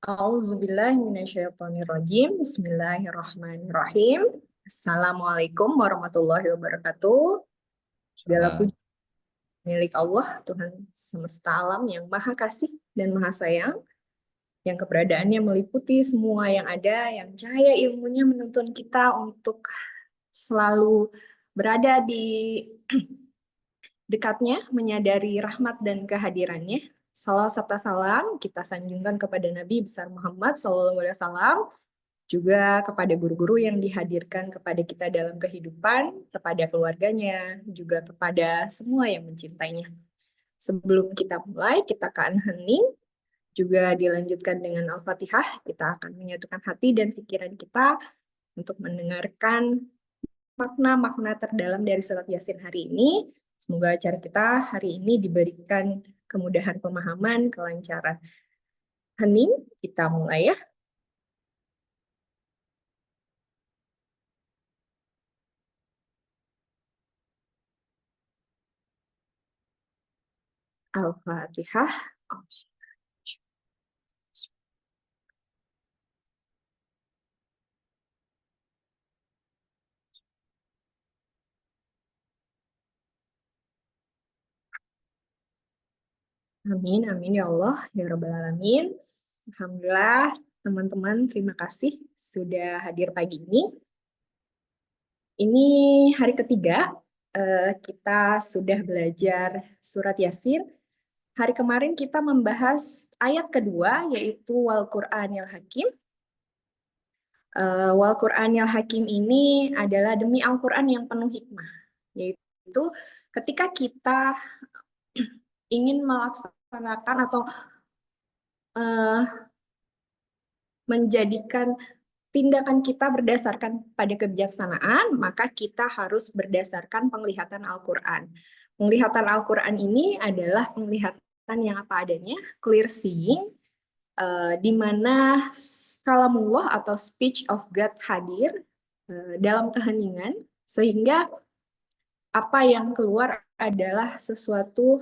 A'udzubillahiminasyaitonirrajim. Bismillahirrahmanirrahim. Assalamualaikum warahmatullahi wabarakatuh. Segala puji milik Allah, Tuhan semesta alam yang maha kasih dan maha sayang, yang keberadaannya meliputi semua yang ada, yang cahaya ilmunya menuntun kita untuk selalu berada di dekatnya, menyadari rahmat dan kehadirannya. Salawat serta salam kita sanjungkan kepada Nabi besar Muhammad SAW, juga kepada guru-guru yang dihadirkan kepada kita dalam kehidupan, kepada keluarganya, juga kepada semua yang mencintainya. Sebelum kita mulai, kita akan hening, juga dilanjutkan dengan Al-Fatihah. Kita akan menyatukan hati dan pikiran kita untuk mendengarkan makna-makna terdalam dari surat Yasin hari ini. Semoga acara kita hari ini diberikan kemudahan pemahaman, kelancaran. Hening, kita mulai ya. Al-Fatihah. Amin, amin ya Allah, ya Rabbal Alamin. Alhamdulillah, teman-teman, terima kasih sudah hadir pagi ini. Ini hari ketiga, kita sudah belajar surat Yasin. Hari kemarin kita membahas ayat kedua, yaitu Wal Qur'anil Hakim. Wal Qur'anil Hakim ini adalah demi Al-Quran yang penuh hikmah, yaitu ketika kita ingin melaksanakan atau menjadikan tindakan kita berdasarkan pada kebijaksanaan, maka kita harus berdasarkan penglihatan Al-Quran. Penglihatan Al-Quran ini adalah penglihatan yang apa adanya, clear seeing, di mana kalamullah atau speech of God hadir dalam keheningan, sehingga apa yang keluar adalah sesuatu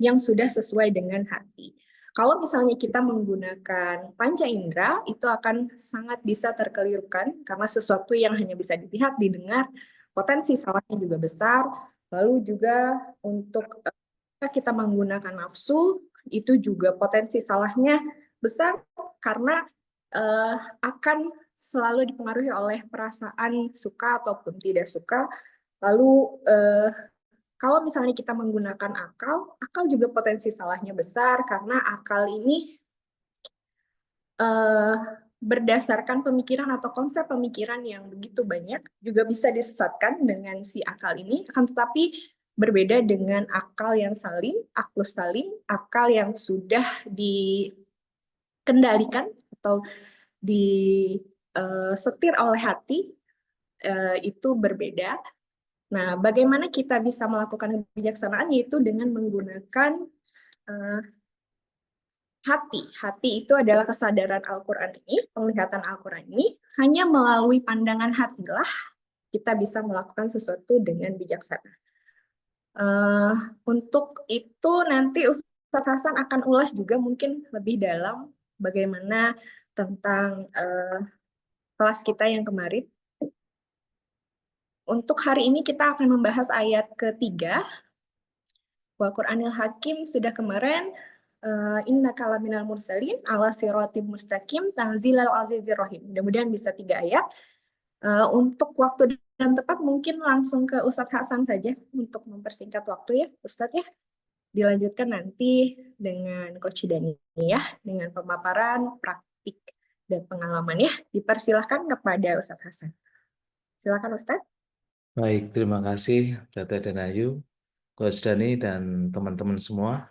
yang sudah sesuai dengan hati. Kalau misalnya kita menggunakan panca indera, itu akan sangat bisa terkelirukan karena sesuatu yang hanya bisa dilihat, didengar, potensi salahnya juga besar. Lalu juga untuk kita menggunakan nafsu, itu juga potensi salahnya besar karena akan selalu dipengaruhi oleh perasaan suka ataupun tidak suka. Lalu kalau misalnya kita menggunakan akal, akal juga potensi salahnya besar karena akal ini berdasarkan pemikiran atau konsep pemikiran yang begitu banyak juga bisa disesatkan dengan si akal ini, akan tetapi berbeda dengan akal yang salim, aklus salim, akal yang sudah dikendalikan atau disetir oleh hati, itu berbeda. Nah, bagaimana kita bisa melakukan kebijaksanaan, yaitu dengan menggunakan hati. Hati itu adalah kesadaran Al-Quran ini, penglihatan Al-Quran ini. Hanya melalui pandangan hatilah kita bisa melakukan sesuatu dengan bijaksana. Untuk itu nanti Ustadz Hasan akan ulas juga mungkin lebih dalam bagaimana tentang kelas kita yang kemarin. Untuk hari ini kita akan membahas ayat ketiga. Wal Qur'anil Hakim sudah kemarin. Inna kalaminal mursalin ala siratim mustaqim tanzilal azizir rahim. Mudah-mudahan bisa 3 ayat. Untuk waktu dan tepat mungkin langsung ke Ustadz Hasan saja untuk mempersingkat waktu ya Ustadz ya. Dilanjutkan nanti dengan Coach Dani ya, dengan pemaparan praktik dan pengalaman ya. Dipersilahkan kepada Ustadz Hasan. Silakan Ustadz. Baik, terima kasih Tete dan Ayu, Coach Dani dan teman-teman semua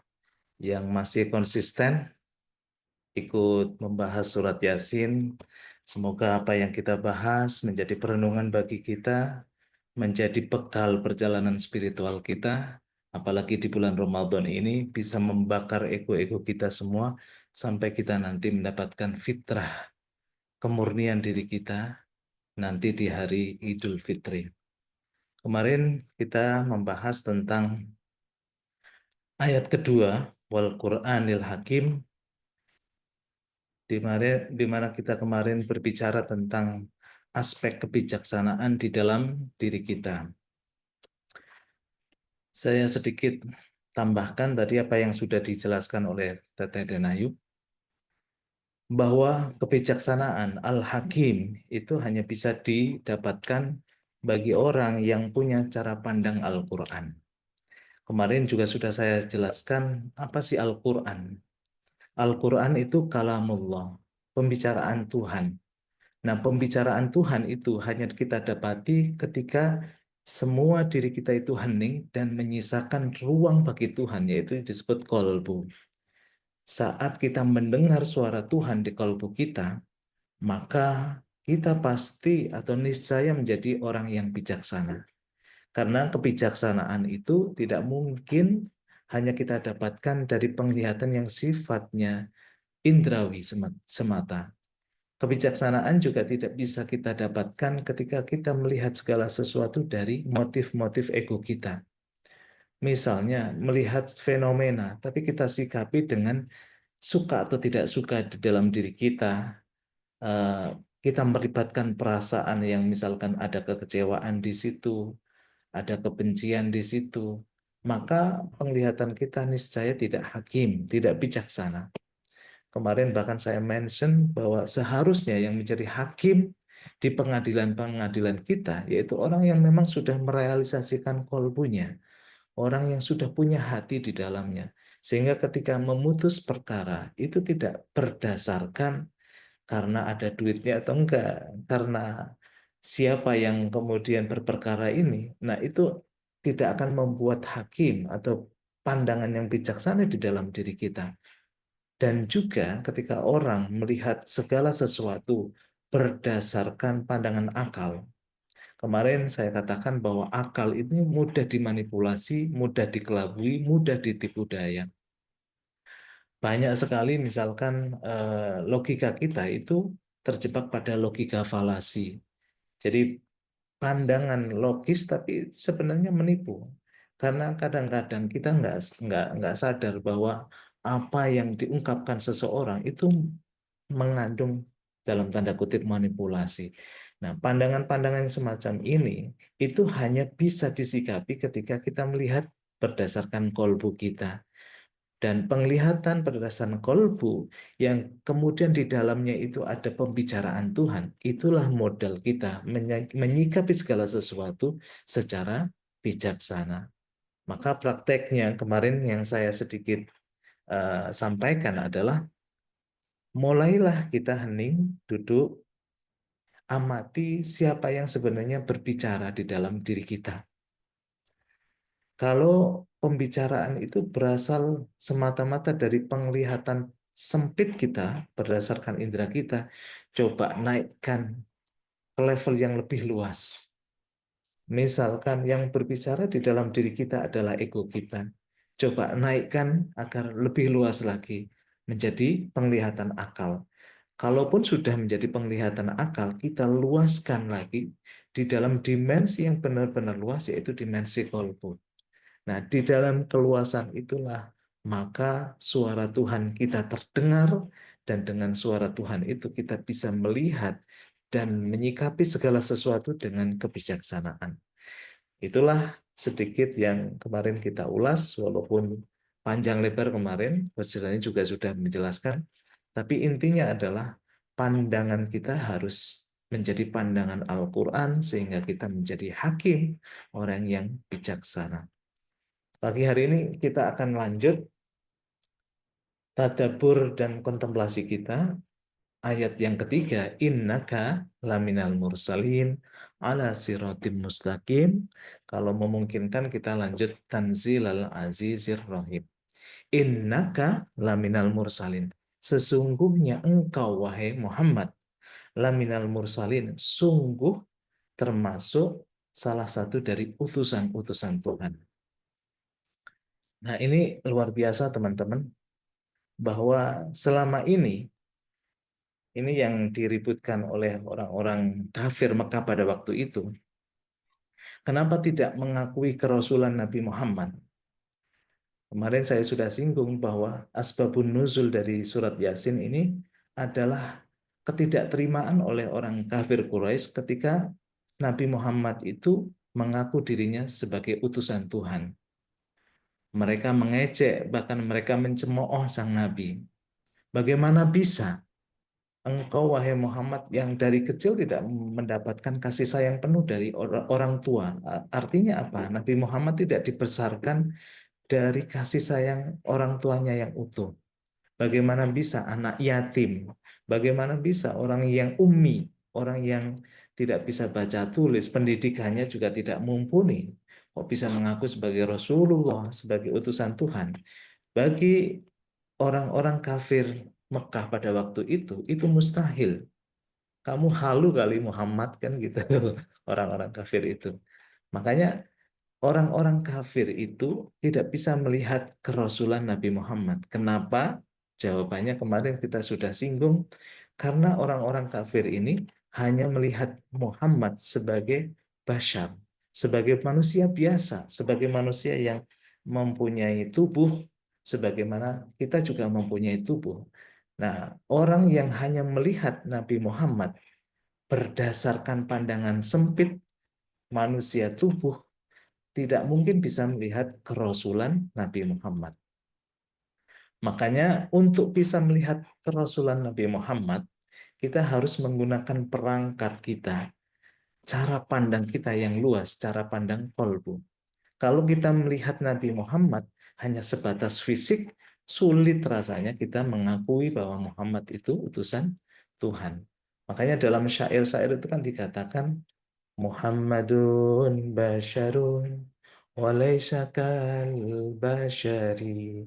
yang masih konsisten ikut membahas surat Yasin. Semoga apa yang kita bahas menjadi perenungan bagi kita, menjadi bekal perjalanan spiritual kita, apalagi di bulan Ramadan ini bisa membakar ego-ego kita semua sampai kita nanti mendapatkan fitrah, kemurnian diri kita nanti di hari Idul Fitri. Kemarin kita membahas tentang ayat kedua, Wal Qur'anil Hakim, di mana kita kemarin berbicara tentang aspek kebijaksanaan di dalam diri kita. Saya sedikit tambahkan tadi apa yang sudah dijelaskan oleh Teteh dan Ayu, bahwa kebijaksanaan Al-Hakim itu hanya bisa didapatkan bagi orang yang punya cara pandang Al-Quran. Kemarin juga sudah saya jelaskan apa sih Al-Quran. Al-Quran itu kalamullah, pembicaraan Tuhan. Nah, pembicaraan Tuhan itu hanya kita dapati ketika semua diri kita itu hening dan menyisakan ruang bagi Tuhan, yaitu disebut kolbu. Saat kita mendengar suara Tuhan di kolbu kita, maka kita pasti atau niscaya menjadi orang yang bijaksana. Karena kebijaksanaan itu tidak mungkin hanya kita dapatkan dari penglihatan yang sifatnya indrawi semata. Kebijaksanaan juga tidak bisa kita dapatkan ketika kita melihat segala sesuatu dari motif-motif ego kita. Misalnya, melihat fenomena, tapi kita sikapi dengan suka atau tidak suka di dalam diri kita. Kita melibatkan perasaan yang misalkan ada kekecewaan di situ, ada kebencian di situ, maka penglihatan kita niscaya tidak hakim, tidak bijaksana. Kemarin bahkan saya mention bahwa seharusnya yang menjadi hakim di pengadilan-pengadilan kita, yaitu orang yang memang sudah merealisasikan kolbunya, orang yang sudah punya hati di dalamnya. Sehingga ketika memutus perkara, itu tidak berdasarkan karena ada duitnya atau enggak, karena siapa yang kemudian berperkara ini. Nah, itu tidak akan membuat hakim atau pandangan yang bijaksana di dalam diri kita. Dan juga ketika orang melihat segala sesuatu berdasarkan pandangan akal. Kemarin saya katakan bahwa akal ini mudah dimanipulasi, mudah dikelabui, mudah ditipu daya. Banyak sekali misalkan logika kita itu terjebak pada logika falasi. Jadi pandangan logis tapi sebenarnya menipu. Karena kadang-kadang kita nggak sadar bahwa apa yang diungkapkan seseorang itu mengandung dalam tanda kutip manipulasi. Nah, pandangan-pandangan semacam ini itu hanya bisa disikapi ketika kita melihat berdasarkan kolbu kita. Dan penglihatan berdasarkan kolbu yang kemudian di dalamnya itu ada pembicaraan Tuhan, itulah modal kita menyikapi segala sesuatu secara bijaksana. Maka prakteknya kemarin yang saya sedikit sampaikan adalah mulailah kita hening, duduk, amati siapa yang sebenarnya berbicara di dalam diri kita. Kalau pembicaraan itu berasal semata-mata dari penglihatan sempit kita berdasarkan indera kita, coba naikkan ke level yang lebih luas. Misalkan yang berbicara di dalam diri kita adalah ego kita. Coba naikkan agar lebih luas lagi menjadi penglihatan akal. Kalaupun sudah menjadi penglihatan akal, kita luaskan lagi di dalam dimensi yang benar-benar luas, yaitu dimensi kolbu. Nah, di dalam keluasan itulah maka suara Tuhan kita terdengar, dan dengan suara Tuhan itu kita bisa melihat dan menyikapi segala sesuatu dengan kebijaksanaan. Itulah sedikit yang kemarin kita ulas, walaupun panjang lebar kemarin, Coach Dani juga sudah menjelaskan, tapi intinya adalah pandangan kita harus menjadi pandangan Al-Quran sehingga kita menjadi hakim, orang yang bijaksana. Pagi hari ini kita akan lanjut tadabbur dan kontemplasi kita. Ayat yang ketiga, innaka laminal mursalin ala siratim mustaqim. Kalau memungkinkan kita lanjut tanzilal azizir rahim. Innaka laminal mursalin. Sesungguhnya engkau, wahai Muhammad, laminal mursalin, sungguh termasuk salah satu dari utusan-utusan Tuhan. Nah, ini luar biasa teman-teman, bahwa selama ini yang diributkan oleh orang-orang kafir Mekah pada waktu itu, kenapa tidak mengakui kerasulan Nabi Muhammad? Kemarin saya sudah singgung bahwa asbabun nuzul dari surat Yasin ini adalah ketidakterimaan oleh orang kafir Quraisy ketika Nabi Muhammad itu mengaku dirinya sebagai utusan Tuhan. Mereka mengejek, bahkan mereka mencemooh sang Nabi. Bagaimana bisa engkau, wahai Muhammad, yang dari kecil tidak mendapatkan kasih sayang penuh dari orang tua? Artinya apa? Nabi Muhammad tidak dibesarkan dari kasih sayang orang tuanya yang utuh. Bagaimana bisa anak yatim? Bagaimana bisa orang yang ummi, orang yang tidak bisa baca tulis, pendidikannya juga tidak mumpuni, kok bisa mengaku sebagai Rasulullah, sebagai utusan Tuhan? Bagi orang-orang kafir Mekah pada waktu itu mustahil. Kamu halu kali Muhammad kan gitu, orang-orang kafir itu. Makanya orang-orang kafir itu tidak bisa melihat kerasulan Nabi Muhammad. Kenapa? Jawabannya kemarin kita sudah singgung. Karena orang-orang kafir ini hanya melihat Muhammad sebagai bashar, sebagai manusia biasa, sebagai manusia yang mempunyai tubuh, sebagaimana kita juga mempunyai tubuh. Nah, orang yang hanya melihat Nabi Muhammad berdasarkan pandangan sempit manusia tubuh, tidak mungkin bisa melihat kerasulan Nabi Muhammad. Makanya untuk bisa melihat kerasulan Nabi Muhammad, kita harus menggunakan perangkat kita, cara pandang kita yang luas, cara pandang kolbu. Kalau kita melihat Nabi Muhammad hanya sebatas fisik, sulit rasanya kita mengakui bahwa Muhammad itu utusan Tuhan. Makanya dalam syair-syair itu kan dikatakan Muhammadun basyarun walaysa kal basyari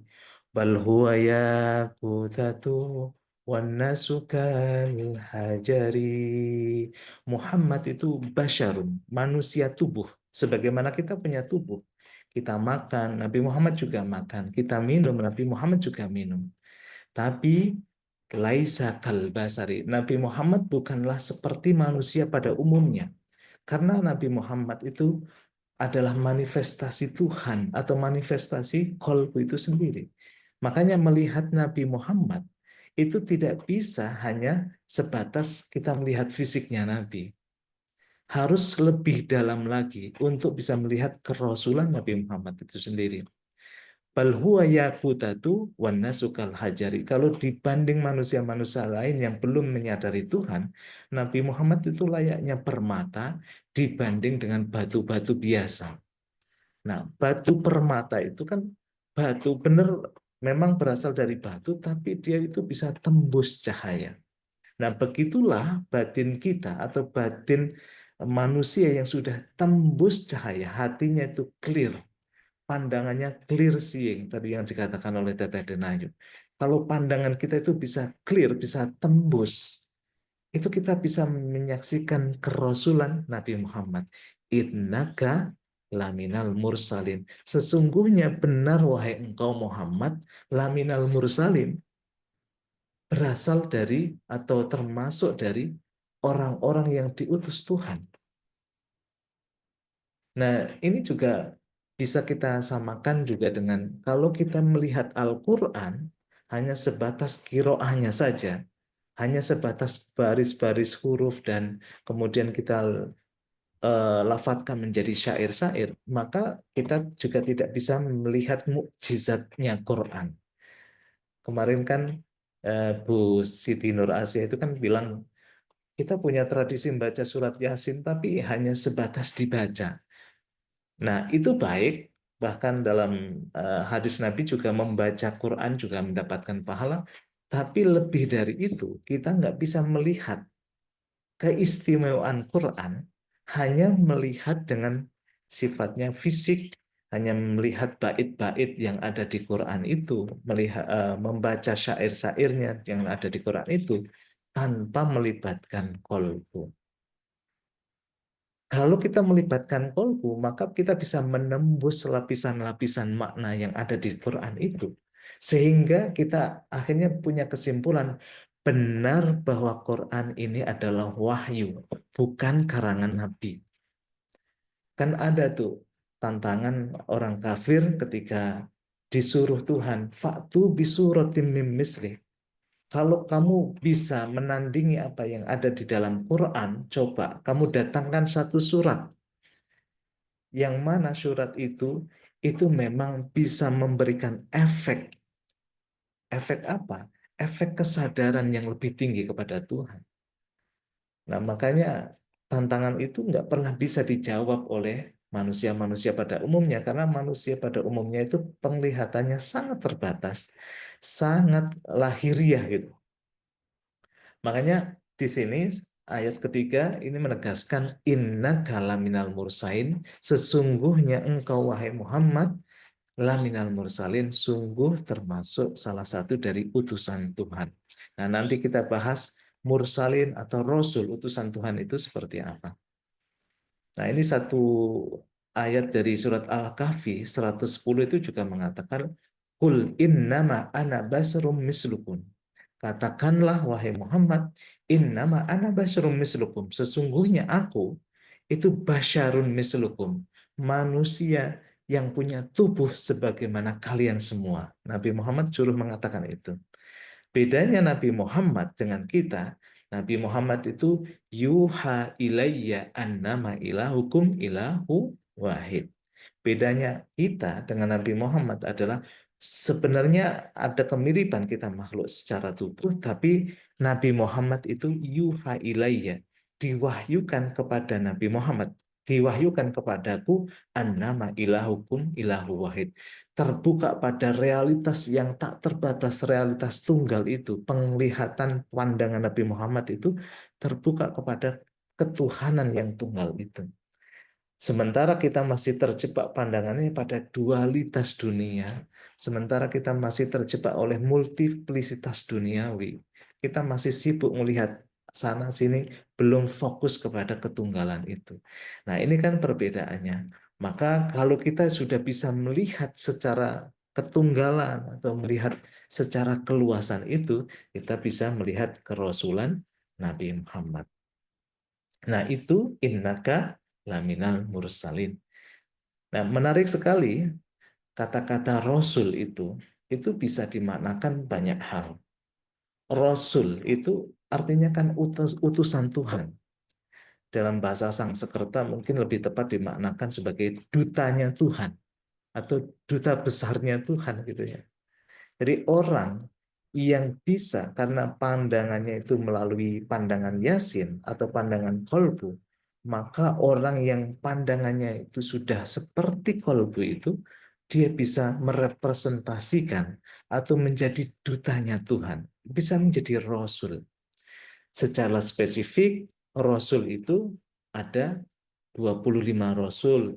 bal huwa yaqutatu wan nasu kal hajari. Muhammad itu basyarun, manusia tubuh. Sebagaimana kita punya tubuh. Kita makan, Nabi Muhammad juga makan. Kita minum, Nabi Muhammad juga minum. Tapi laisa kal basari. Nabi Muhammad bukanlah seperti manusia pada umumnya. Karena Nabi Muhammad itu adalah manifestasi Tuhan atau manifestasi kolbu itu sendiri. Makanya melihat Nabi Muhammad itu tidak bisa hanya sebatas kita melihat fisiknya Nabi. Harus lebih dalam lagi untuk bisa melihat kerasulan Nabi Muhammad itu sendiri. Bal huwa yaqutatu wan nasukal hajari. Kalau dibanding manusia-manusia lain yang belum menyadari Tuhan, Nabi Muhammad itu layaknya permata dibanding dengan batu-batu biasa. Nah, batu permata itu kan batu benar memang berasal dari batu, tapi dia itu bisa tembus cahaya. Nah, begitulah batin kita atau batin manusia yang sudah tembus cahaya, hatinya itu clear, pandangannya clear seeing, tadi yang dikatakan oleh Teteh Denayu. Kalau pandangan kita itu bisa clear, bisa tembus, itu kita bisa menyaksikan kerasulan Nabi Muhammad. Innaka laminal mursalin. Sesungguhnya benar wahai engkau Muhammad, laminal mursalin, berasal dari atau termasuk dari orang-orang yang diutus Tuhan. Nah, ini juga bisa kita samakan juga dengan kalau kita melihat Al-Quran hanya sebatas kiroahnya saja, hanya sebatas baris-baris huruf dan kemudian kita lafadzkan menjadi syair-syair, maka kita juga tidak bisa melihat mukjizatnya Quran. Kemarin kan Bu Siti Nur Asia itu kan bilang kita punya tradisi membaca surat Yasin tapi hanya sebatas dibaca. Nah, itu baik. Bahkan dalam hadis Nabi juga membaca Quran juga mendapatkan pahala. Tapi lebih dari itu, kita nggak bisa melihat keistimewaan Quran hanya melihat dengan sifatnya fisik, hanya melihat bait-bait yang ada di Quran itu, melihat membaca syair-syairnya yang ada di Quran itu tanpa melibatkan kolbu. Kalau kita melibatkan kolbu, maka kita bisa menembus lapisan-lapisan makna yang ada di Quran itu. Sehingga kita akhirnya punya kesimpulan benar bahwa Quran ini adalah wahyu, bukan karangan Nabi. Kan ada tuh tantangan orang kafir ketika disuruh Tuhan, "Fa'tu bisuratim mim mislih." kalau kamu bisa menandingi apa yang ada di dalam Quran, coba kamu datangkan satu surat, yang mana surat itu memang bisa memberikan efek. Efek apa? Efek kesadaran yang lebih tinggi kepada Tuhan. Nah, makanya tantangan itu nggak pernah bisa dijawab oleh manusia-manusia pada umumnya, karena manusia pada umumnya itu penglihatannya sangat terbatas, sangat lahiriah gitu. Makanya di sini ayat ketiga ini menegaskan inna kalaminal mursain, sesungguhnya engkau wahai Muhammad laminal mursalin, sungguh termasuk salah satu dari utusan Tuhan. Nah, nanti kita bahas mursalin atau rasul, utusan Tuhan itu seperti apa. Nah, ini satu ayat dari surat Al-Kahfi 110 itu juga mengatakan Qul innama ana basyarum mislukum. Katakanlah wahai Muhammad, innama ana basyarum mislukum. Sesungguhnya aku itu basyarun mislukum, manusia yang punya tubuh sebagaimana kalian semua. Nabi Muhammad suruh mengatakan itu. Bedanya Nabi Muhammad dengan kita, Nabi Muhammad itu yuha ilayya annama ilahukum ilahu wahid. Bedanya kita dengan Nabi Muhammad adalah sebenarnya ada kemiripan kita makhluk secara tubuh, tapi Nabi Muhammad itu yuha ilayya, diwahyukan kepada Nabi Muhammad, diwahyukan kepadaku annama ilahukum ilahu wahid, terbuka pada realitas yang tak terbatas, realitas tunggal itu, penglihatan pandangan Nabi Muhammad itu terbuka kepada ketuhanan yang tunggal itu. Sementara kita masih terjebak pandangannya pada dualitas dunia, sementara kita masih terjebak oleh multiplisitas duniawi, kita masih sibuk melihat sana sini, belum fokus kepada ketunggalan itu. Nah, ini kan perbedaannya. Maka kalau kita sudah bisa melihat secara ketunggalan atau melihat secara keluasan itu, kita bisa melihat kerasulan Nabi Muhammad. Nah, itu innaka laminal mursalin. Nah, menarik sekali kata-kata rasul itu bisa dimaknakan banyak hal. Rasul itu artinya kan utusan Tuhan. Dalam bahasa Sanskerta mungkin lebih tepat dimaknakan sebagai dutanya Tuhan atau duta besarnya Tuhan gitu ya. Jadi orang yang bisa karena pandangannya itu melalui pandangan Yasin atau pandangan kolbu, maka orang yang pandangannya itu sudah seperti kolbu itu, dia bisa merepresentasikan atau menjadi dutanya Tuhan, bisa menjadi rasul. Secara spesifik, rasul itu ada 25 rasul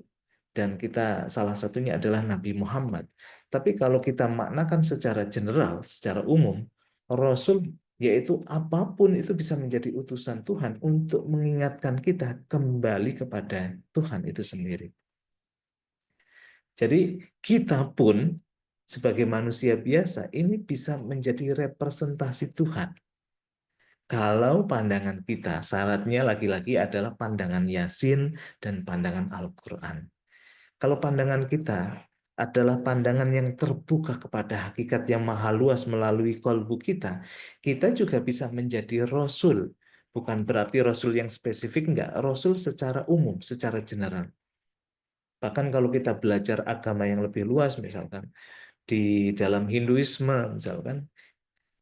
dan kita salah satunya adalah Nabi Muhammad. Tapi kalau kita maknakan secara general, secara umum, Rasul yaitu apapun itu bisa menjadi utusan Tuhan untuk mengingatkan kita kembali kepada Tuhan itu sendiri. Jadi kita pun sebagai manusia biasa ini bisa menjadi representasi Tuhan. Kalau pandangan kita, syaratnya lagi-lagi adalah pandangan Yasin dan pandangan Al-Quran. Kalau pandangan kita adalah pandangan yang terbuka kepada hakikat yang maha luas melalui kolbu kita, kita juga bisa menjadi rasul. Bukan berarti rasul yang spesifik, enggak. Rasul secara umum, secara general. Bahkan kalau kita belajar agama yang lebih luas, misalkan di dalam Hinduisme, misalkan,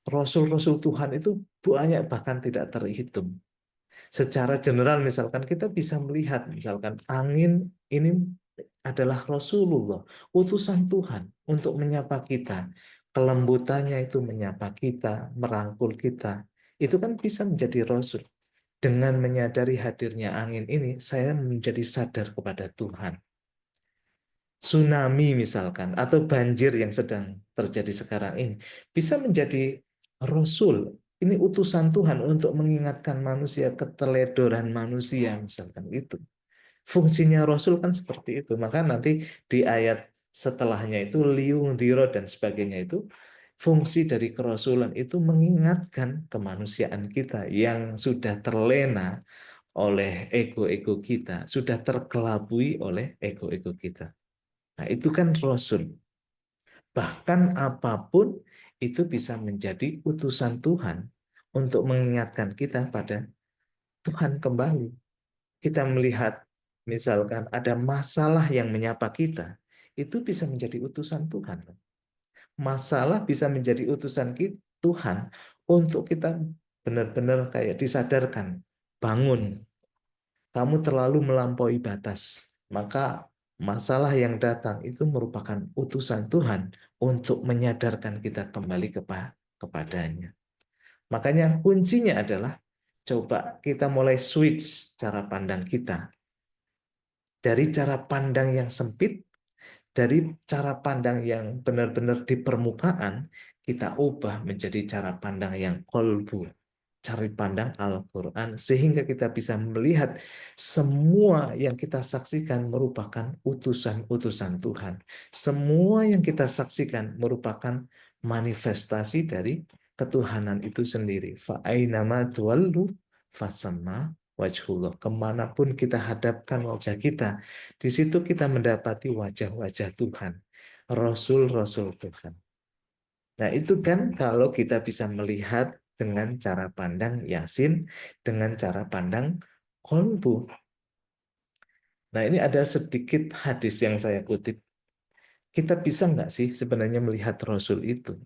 rasul-rasul Tuhan itu banyak bahkan tidak terhitung. Secara general misalkan kita bisa melihat misalkan angin ini adalah Rasulullah, utusan Tuhan untuk menyapa kita. Kelembutannya itu menyapa kita, merangkul kita. Itu kan bisa menjadi Rasul. Dengan menyadari hadirnya angin ini, saya menjadi sadar kepada Tuhan. Tsunami misalkan, atau banjir yang sedang terjadi sekarang ini, bisa menjadi Rasul. Ini utusan Tuhan untuk mengingatkan manusia keteledoran manusia, misalkan itu. Fungsinya Rasul kan seperti itu. Maka nanti di ayat setelahnya itu liung diro dan sebagainya itu fungsi dari kerasulan itu mengingatkan kemanusiaan kita yang sudah terlena oleh ego-ego kita, sudah terkelabui oleh ego-ego kita. Nah, itu kan Rasul. Bahkan apapun itu bisa menjadi utusan Tuhan untuk mengingatkan kita pada Tuhan kembali. Kita melihat misalkan ada masalah yang menyapa kita, itu bisa menjadi utusan Tuhan. Masalah bisa menjadi utusan Tuhan untuk kita benar-benar kayak disadarkan, bangun, kamu terlalu melampaui batas. Maka masalah yang datang itu merupakan utusan Tuhan untuk menyadarkan kita kembali kepadanya. Makanya kuncinya adalah coba kita mulai switch cara pandang kita dari cara pandang yang sempit, dari cara pandang yang benar-benar di permukaan, kita ubah menjadi cara pandang yang kolbu, cari pandang Al-Quran, sehingga kita bisa melihat semua yang kita saksikan merupakan utusan-utusan Tuhan. Semua yang kita saksikan merupakan manifestasi dari ketuhanan itu sendiri. Fa'ainama tuwallu fasamma wajhullah. Kemanapun kita hadapkan wajah kita, di situ kita mendapati wajah-wajah Tuhan, Rasul-Rasul Tuhan. Nah, itu kan kalau kita bisa melihat dengan cara pandang Yasin, dengan cara pandang kolbu. Nah, ini ada sedikit hadis yang saya kutip. Kita bisa nggak sih sebenarnya melihat Rasul itu?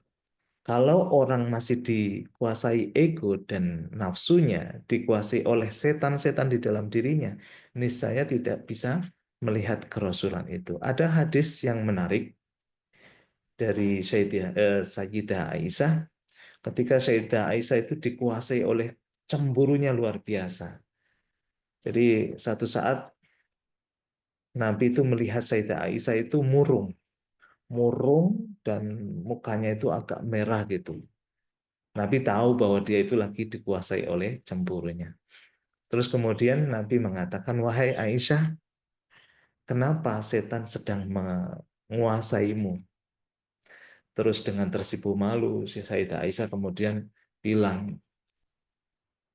Kalau orang masih dikuasai ego dan nafsunya, dikuasai oleh setan-setan di dalam dirinya, niscaya tidak bisa melihat kerasulan itu. Ada hadis yang menarik dari Sayyidah Aisyah, ketika Sayyidah Aisyah itu dikuasai oleh cemburunya luar biasa. Jadi satu saat Nabi itu melihat Sayyidah Aisyah itu murung, murung dan mukanya itu agak merah gitu. Nabi tahu bahwa dia itu lagi dikuasai oleh cemburunya. Terus kemudian Nabi mengatakan, wahai Aisyah, kenapa setan sedang menguasaimu? Terus dengan tersipu malu, si Sayyidah Aisyah kemudian bilang,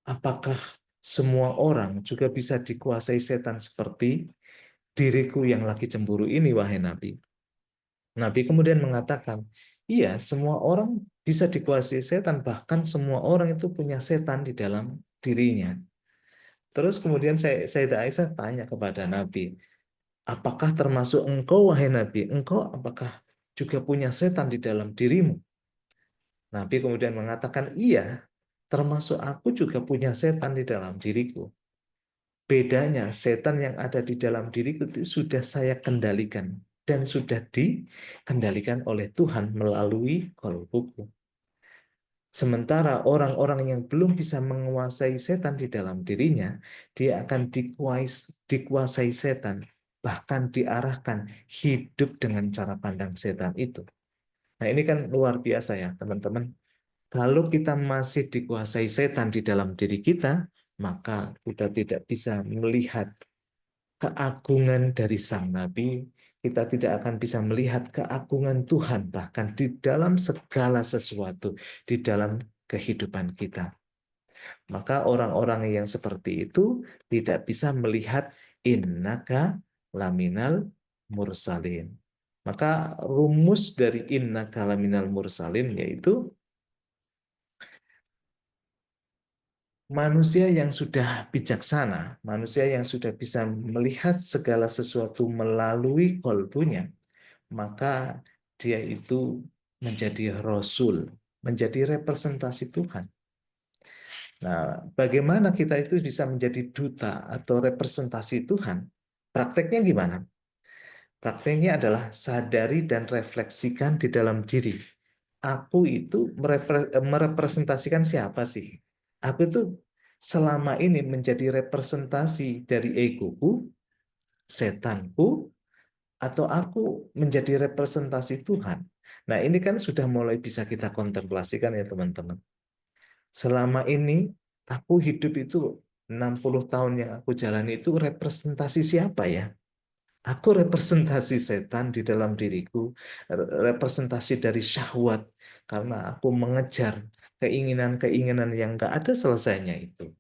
apakah semua orang juga bisa dikuasai setan seperti diriku yang lagi cemburu ini, wahai Nabi? Nabi kemudian mengatakan, iya, semua orang bisa dikuasai setan, bahkan semua orang itu punya setan di dalam dirinya. Terus kemudian Sayyidah Aisyah tanya kepada Nabi, apakah termasuk engkau, wahai Nabi? Engkau apakah juga punya setan di dalam dirimu? Nabi kemudian mengatakan, iya, termasuk aku juga punya setan di dalam diriku. Bedanya, setan yang ada di dalam diriku itu sudah saya kendalikan dan sudah dikendalikan oleh Tuhan melalui qalbuku. Sementara orang-orang yang belum bisa menguasai setan di dalam dirinya, dia akan dikuasai setan, bahkan diarahkan hidup dengan cara pandang setan itu. Nah, ini kan luar biasa ya, teman-teman. Kalau kita masih dikuasai setan di dalam diri kita, maka kita tidak bisa melihat keagungan dari Sang Nabi, kita tidak akan bisa melihat keagungan Tuhan bahkan di dalam segala sesuatu, di dalam kehidupan kita. Maka orang-orang yang seperti itu tidak bisa melihat innaka laminal mursalin. Maka rumus dari innaka laminal mursalin yaitu manusia yang sudah bijaksana, manusia yang sudah bisa melihat segala sesuatu melalui kolbunya, maka dia itu menjadi rasul, menjadi representasi Tuhan. Nah, bagaimana kita itu bisa menjadi duta atau representasi Tuhan? Prakteknya gimana? Prakteknya adalah sadari dan refleksikan di dalam diri. Aku itu merepresentasikan siapa sih? Aku itu selama ini menjadi representasi dari egoku, setanku, atau aku menjadi representasi Tuhan. Nah, ini kan sudah mulai bisa kita kontemplasikan ya teman-teman. Selama ini aku hidup itu 60 tahun yang aku jalani itu representasi siapa ya? Aku representasi setan di dalam diriku, representasi dari syahwat, karena aku mengejar keinginan-keinginan yang gak ada selesainya itu.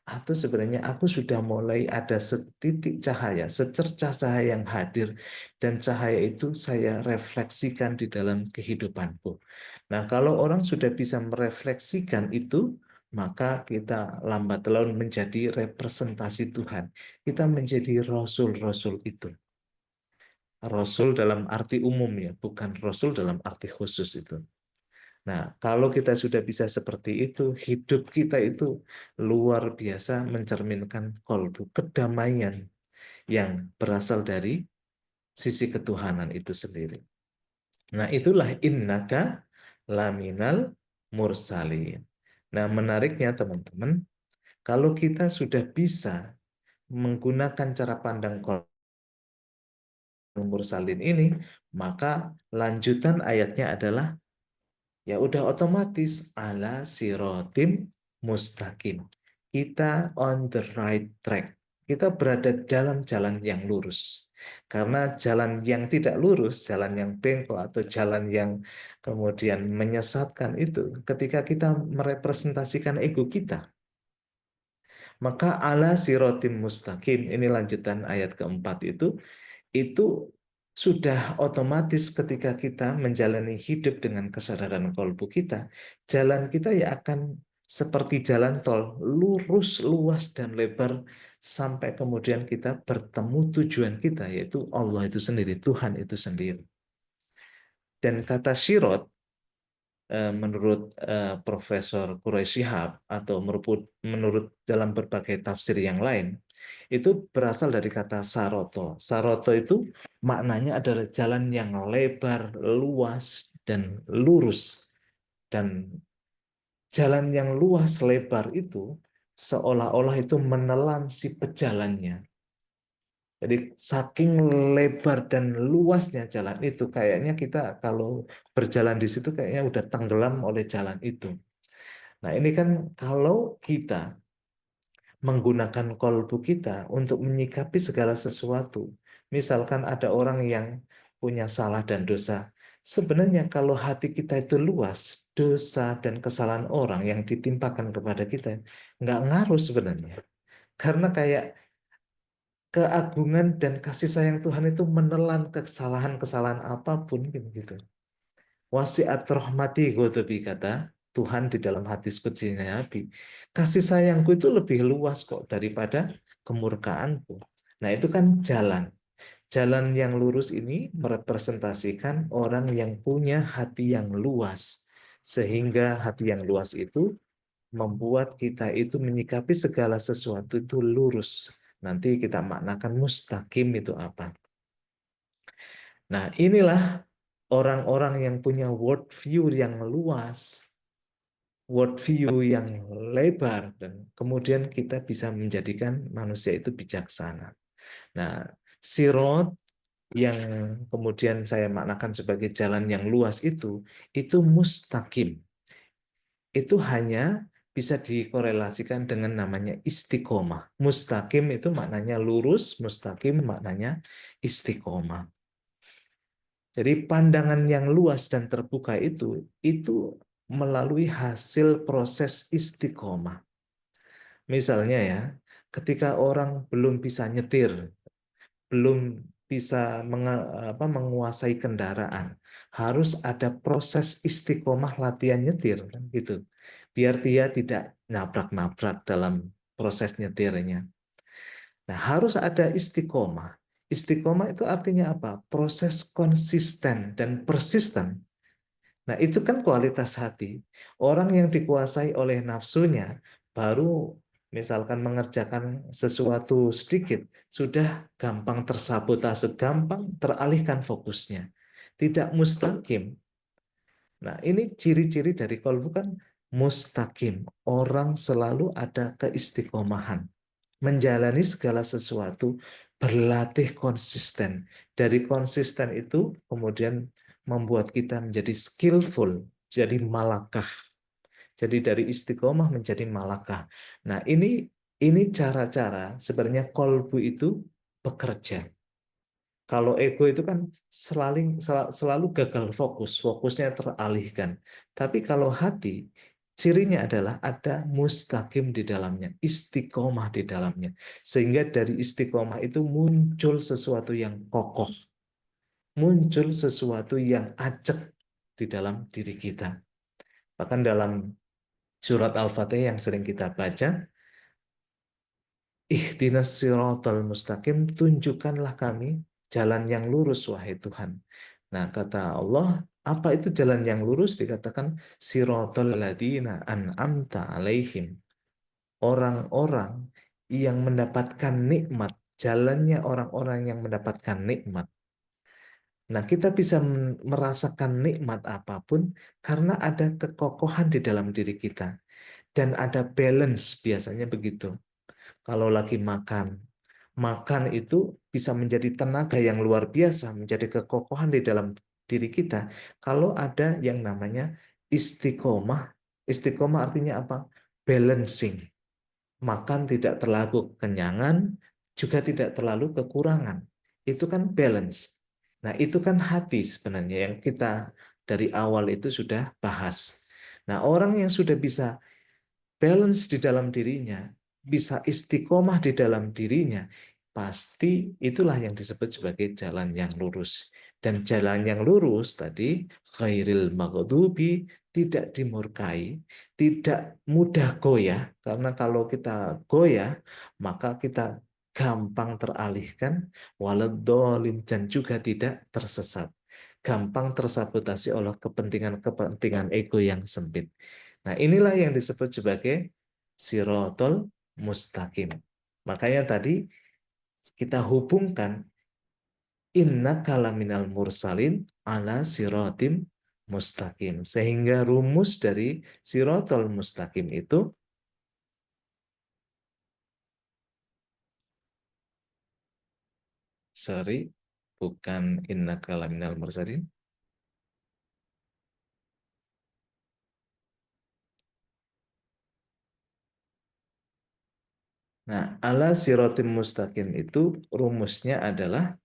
atau sebenarnya aku sudah mulai ada setitik cahaya, secercah cahaya yang hadir, dan cahaya itu saya refleksikan di dalam kehidupanku. Nah, kalau orang sudah bisa merefleksikan itu, maka kita lambat laun menjadi representasi Tuhan. Kita menjadi rasul-rasul itu. Rasul dalam arti umum ya, bukan rasul dalam arti khusus itu. Nah, kalau kita sudah bisa seperti itu, hidup kita itu luar biasa mencerminkan kolbu, kedamaian yang berasal dari sisi ketuhanan itu sendiri. Nah, itulah innaka laminal mursalin. Nah, menariknya teman-teman, kalau kita sudah bisa menggunakan cara pandang kolbu mursalin ini, maka lanjutan ayatnya adalah ya udah otomatis ala sirotim mustaqim. Kita on the right track. Kita berada dalam jalan yang lurus. Karena jalan yang tidak lurus, jalan yang bengkok atau jalan yang kemudian menyesatkan itu, ketika kita merepresentasikan ego kita, maka ala sirotim mustaqim, ini lanjutan ayat keempat itu sudah otomatis ketika kita menjalani hidup dengan kesadaran kolbu kita, jalan kita ya akan seperti jalan tol, lurus, luas, dan lebar, sampai kemudian kita bertemu tujuan kita, yaitu Allah itu sendiri, Tuhan itu sendiri. Dan kata sirot, menurut Profesor Quraish Shihab, atau menurut dalam berbagai tafsir yang lain, itu berasal dari kata saroto. Saroto itu maknanya adalah jalan yang lebar, luas, dan lurus. Dan jalan yang luas, lebar itu seolah-olah itu menelan si pejalannya. Jadi saking lebar dan luasnya jalan itu, kayaknya kita kalau berjalan di situ kayaknya udah tenggelam oleh jalan itu. Nah, ini kan kalau kita menggunakan kolbu kita untuk menyikapi segala sesuatu. Misalkan ada orang yang punya salah dan dosa. Sebenarnya kalau hati kita itu luas, dosa dan kesalahan orang yang ditimpakan kepada kita nggak ngaruh sebenarnya. Karena kayak keagungan dan kasih sayang Tuhan itu menelan kesalahan-kesalahan apapun gitu. Wasiat rahmati gotobi, kata Tuhan di dalam hadis kutsinya Nabi. Kasih sayangku itu lebih luas kok daripada kemurkaanku. Nah, itu kan jalan. Jalan yang lurus ini merepresentasikan orang yang punya hati yang luas. Sehingga hati yang luas itu membuat kita itu menyikapi segala sesuatu itu lurus. Nanti kita maknakan mustaqim itu apa. Nah, inilah orang-orang yang punya world view yang luas, world view yang lebar, dan kemudian kita bisa menjadikan manusia itu bijaksana. Nah, sirot yang kemudian saya maknakan sebagai jalan yang luas itu mustaqim. Itu hanya bisa dikorelasikan dengan namanya istiqomah. Mustaqim itu maknanya lurus, mustaqim maknanya istiqomah. Jadi pandangan yang luas dan terbuka itu melalui hasil proses istiqomah. Misalnya ya, ketika orang belum bisa nyetir, belum bisa menguasai kendaraan, harus ada proses istiqomah latihan nyetir, kan gitu. Biar dia tidak nabrak-nabrak dalam proses nyetirnya. Nah, harus ada istiqomah. Istiqomah itu artinya apa? Proses konsisten dan persisten. Nah, itu kan kualitas hati. Orang yang dikuasai oleh nafsunya baru misalkan mengerjakan sesuatu sedikit, sudah gampang tersabotase, gampang teralihkan fokusnya. Tidak mustaqim. Nah, ini ciri-ciri dari kolbu kan mustaqim. Orang selalu ada keistiqomahan. Menjalani segala sesuatu, berlatih konsisten. Dari konsisten itu kemudian membuat kita menjadi skillful, jadi malakah. Jadi dari istiqomah menjadi malakah. Nah, ini cara-cara sebenarnya kolbu itu bekerja. Kalau ego itu kan selalu gagal fokus, fokusnya teralihkan. Tapi kalau hati Cirinya adalah ada mustaqim di dalamnya, istiqomah di dalamnya. Sehingga dari istiqomah itu muncul sesuatu yang kokoh, muncul sesuatu yang acak di dalam diri kita. Bahkan dalam surat Al-Fatihah yang sering kita baca, ihdinas siratal mustaqim, tunjukkanlah kami jalan yang lurus, wahai Tuhan. Nah, kata Allah, apa itu jalan yang lurus? Dikatakan siratal ladzina an'amta alaihim. Orang-orang yang mendapatkan nikmat, jalannya orang-orang yang mendapatkan nikmat. Nah, kita bisa merasakan nikmat apapun karena ada kekokohan di dalam diri kita. Dan ada balance, biasanya begitu. Kalau lagi makan, makan itu bisa menjadi tenaga yang luar biasa, menjadi kekokohan di dalam diri kita. Kalau ada yang namanya istiqomah, istiqomah artinya apa? Balancing. Makan tidak terlalu kenyangan, juga tidak terlalu kekurangan. Itu kan balance. Nah, itu kan hati sebenarnya yang kita dari awal itu sudah bahas. Nah, orang yang sudah bisa balance di dalam dirinya, bisa istiqomah di dalam dirinya, pasti itulah yang disebut sebagai jalan yang lurus. Dan jalan yang lurus tadi, khairil maghdubi, tidak dimurkai, tidak mudah goyah, karena kalau kita goyah, maka kita gampang teralihkan, waladdolim, dan juga tidak tersesat. Gampang tersabotasi oleh kepentingan-kepentingan ego yang sempit. Nah, inilah yang disebut sebagai sirotol mustaqim. Makanya tadi kita hubungkan inna kalaminal mursalin ala sirotim mustaqim. Sehingga rumus dari sirotol mustaqim itu, sorry, bukan inna kalaminal mursalin. Nah, ala sirotim mustaqim itu rumusnya adalah,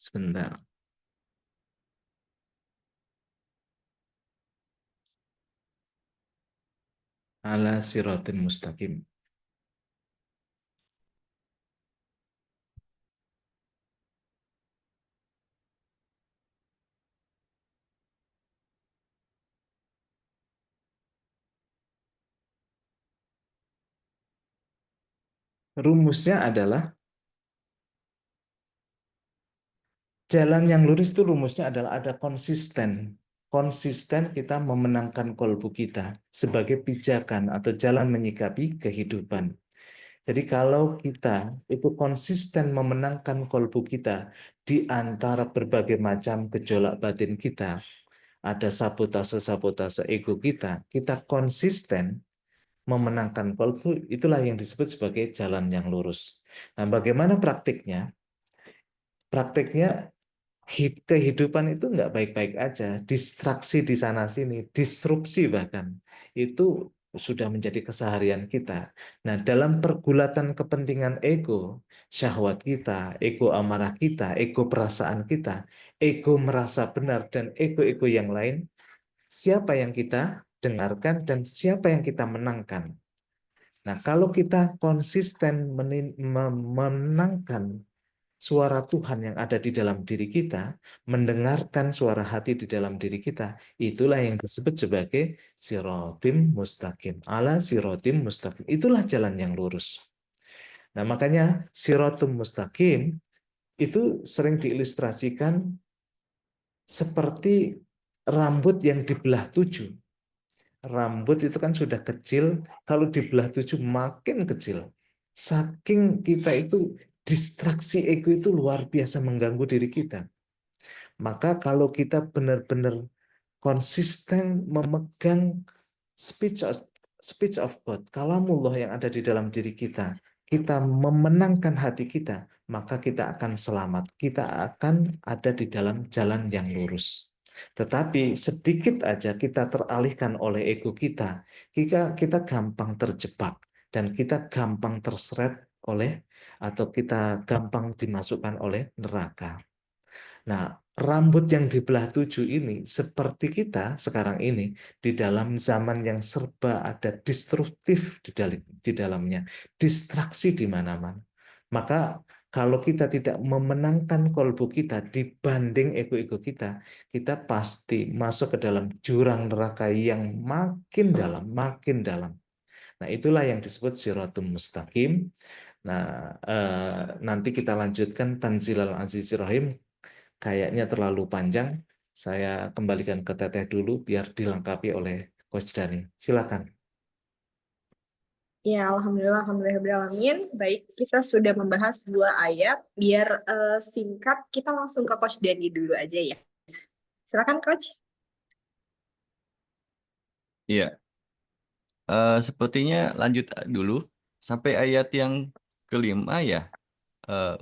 sebentar, ala sirotim mustaqim. Rumusnya adalah jalan yang lurus itu rumusnya adalah ada konsisten. Konsisten kita memenangkan kolbu kita sebagai pijakan atau jalan menyikapi kehidupan. Jadi kalau kita itu konsisten memenangkan kolbu kita di antara berbagai macam gejolak batin kita, ada sabotase-sabotase ego kita, kita konsisten memenangkan kolbu, itulah yang disebut sebagai jalan yang lurus. Nah, bagaimana praktiknya? Praktiknya kehidupan itu nggak baik-baik aja, distraksi di sana sini, disrupsi bahkan itu sudah menjadi keseharian kita. Nah, dalam pergulatan kepentingan ego, syahwat kita, ego amarah kita, ego perasaan kita, ego merasa benar dan ego-ego yang lain, siapa yang kita dengarkan dan siapa yang kita menangkan. Nah, kalau kita konsisten memenangkan suara Tuhan yang ada di dalam diri kita, mendengarkan suara hati di dalam diri kita, itulah yang disebut sebagai sirotim mustaqim. Ala sirotim mustaqim. Itulah jalan yang lurus. Nah, makanya sirotim mustaqim itu sering diilustrasikan seperti rambut yang dibelah tujuh. Rambut itu kan sudah kecil, kalau dibelah tujuh makin kecil. Saking kita itu distraksi ego itu luar biasa mengganggu diri kita. Maka kalau kita benar-benar konsisten memegang speech of, speech of God, kalamullah yang ada di dalam diri kita memenangkan hati kita, maka kita akan selamat. Kita akan ada di dalam jalan yang lurus. Tetapi sedikit aja kita teralihkan oleh ego kita gampang terjebak. dan kita gampang terseret oleh atau kita gampang dimasukkan oleh neraka. Nah, rambut yang dibelah tujuh ini seperti kita sekarang ini di dalam zaman yang serba ada destruktif di dalamnya, distraksi di mana-mana. Maka kalau kita tidak memenangkan kolbu kita dibanding ego-ego kita, kita pasti masuk ke dalam jurang neraka yang makin dalam, makin dalam. Nah, itulah yang disebut Siratul Mustaqim. Nah, nanti kita lanjutkan Tanzilal Azizir Rahim. Kayaknya terlalu panjang. Saya kembalikan ke Teteh dulu biar dilengkapi oleh Coach Dani. Silakan. Ya, alhamdulillah, alhamdulillah. Baik, kita sudah membahas 2 ayat. Biar singkat, kita langsung ke Coach Dani dulu aja ya. Silakan, Coach. Iya, sepertinya lanjut dulu sampai ayat yang kelima ya,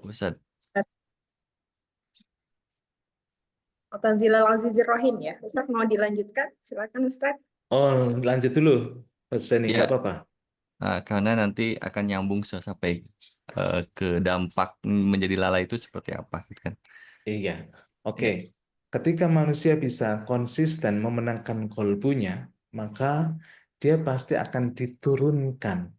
Ustadz. Tanzilal Azizir Rahim ya. Ustaz mau dilanjutkan? Silakan, Ustaz. Oh, lanjut dulu, Coach Dani. Nggak Ya, apa-apa. karena nanti akan nyambung sampai ke dampak menjadi lala itu seperti apa, gitu kan? Iya. Oke. Ya, Ketika manusia bisa konsisten memenangkan kolbunya, maka dia pasti akan diturunkan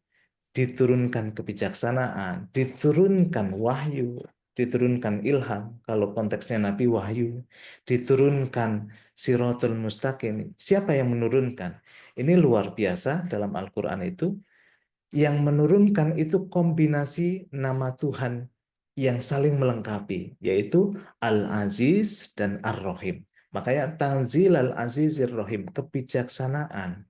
kebijaksanaan, diturunkan wahyu, diturunkan ilham, kalau konteksnya Nabi wahyu, diturunkan Siratul Mustaqim. Siapa yang menurunkan? Ini luar biasa dalam Al-Quran itu. Yang menurunkan itu kombinasi nama Tuhan yang saling melengkapi, yaitu Al-Aziz dan Ar-Rahim. Makanya Tanzil Al-Azizir Rahim, kebijaksanaan,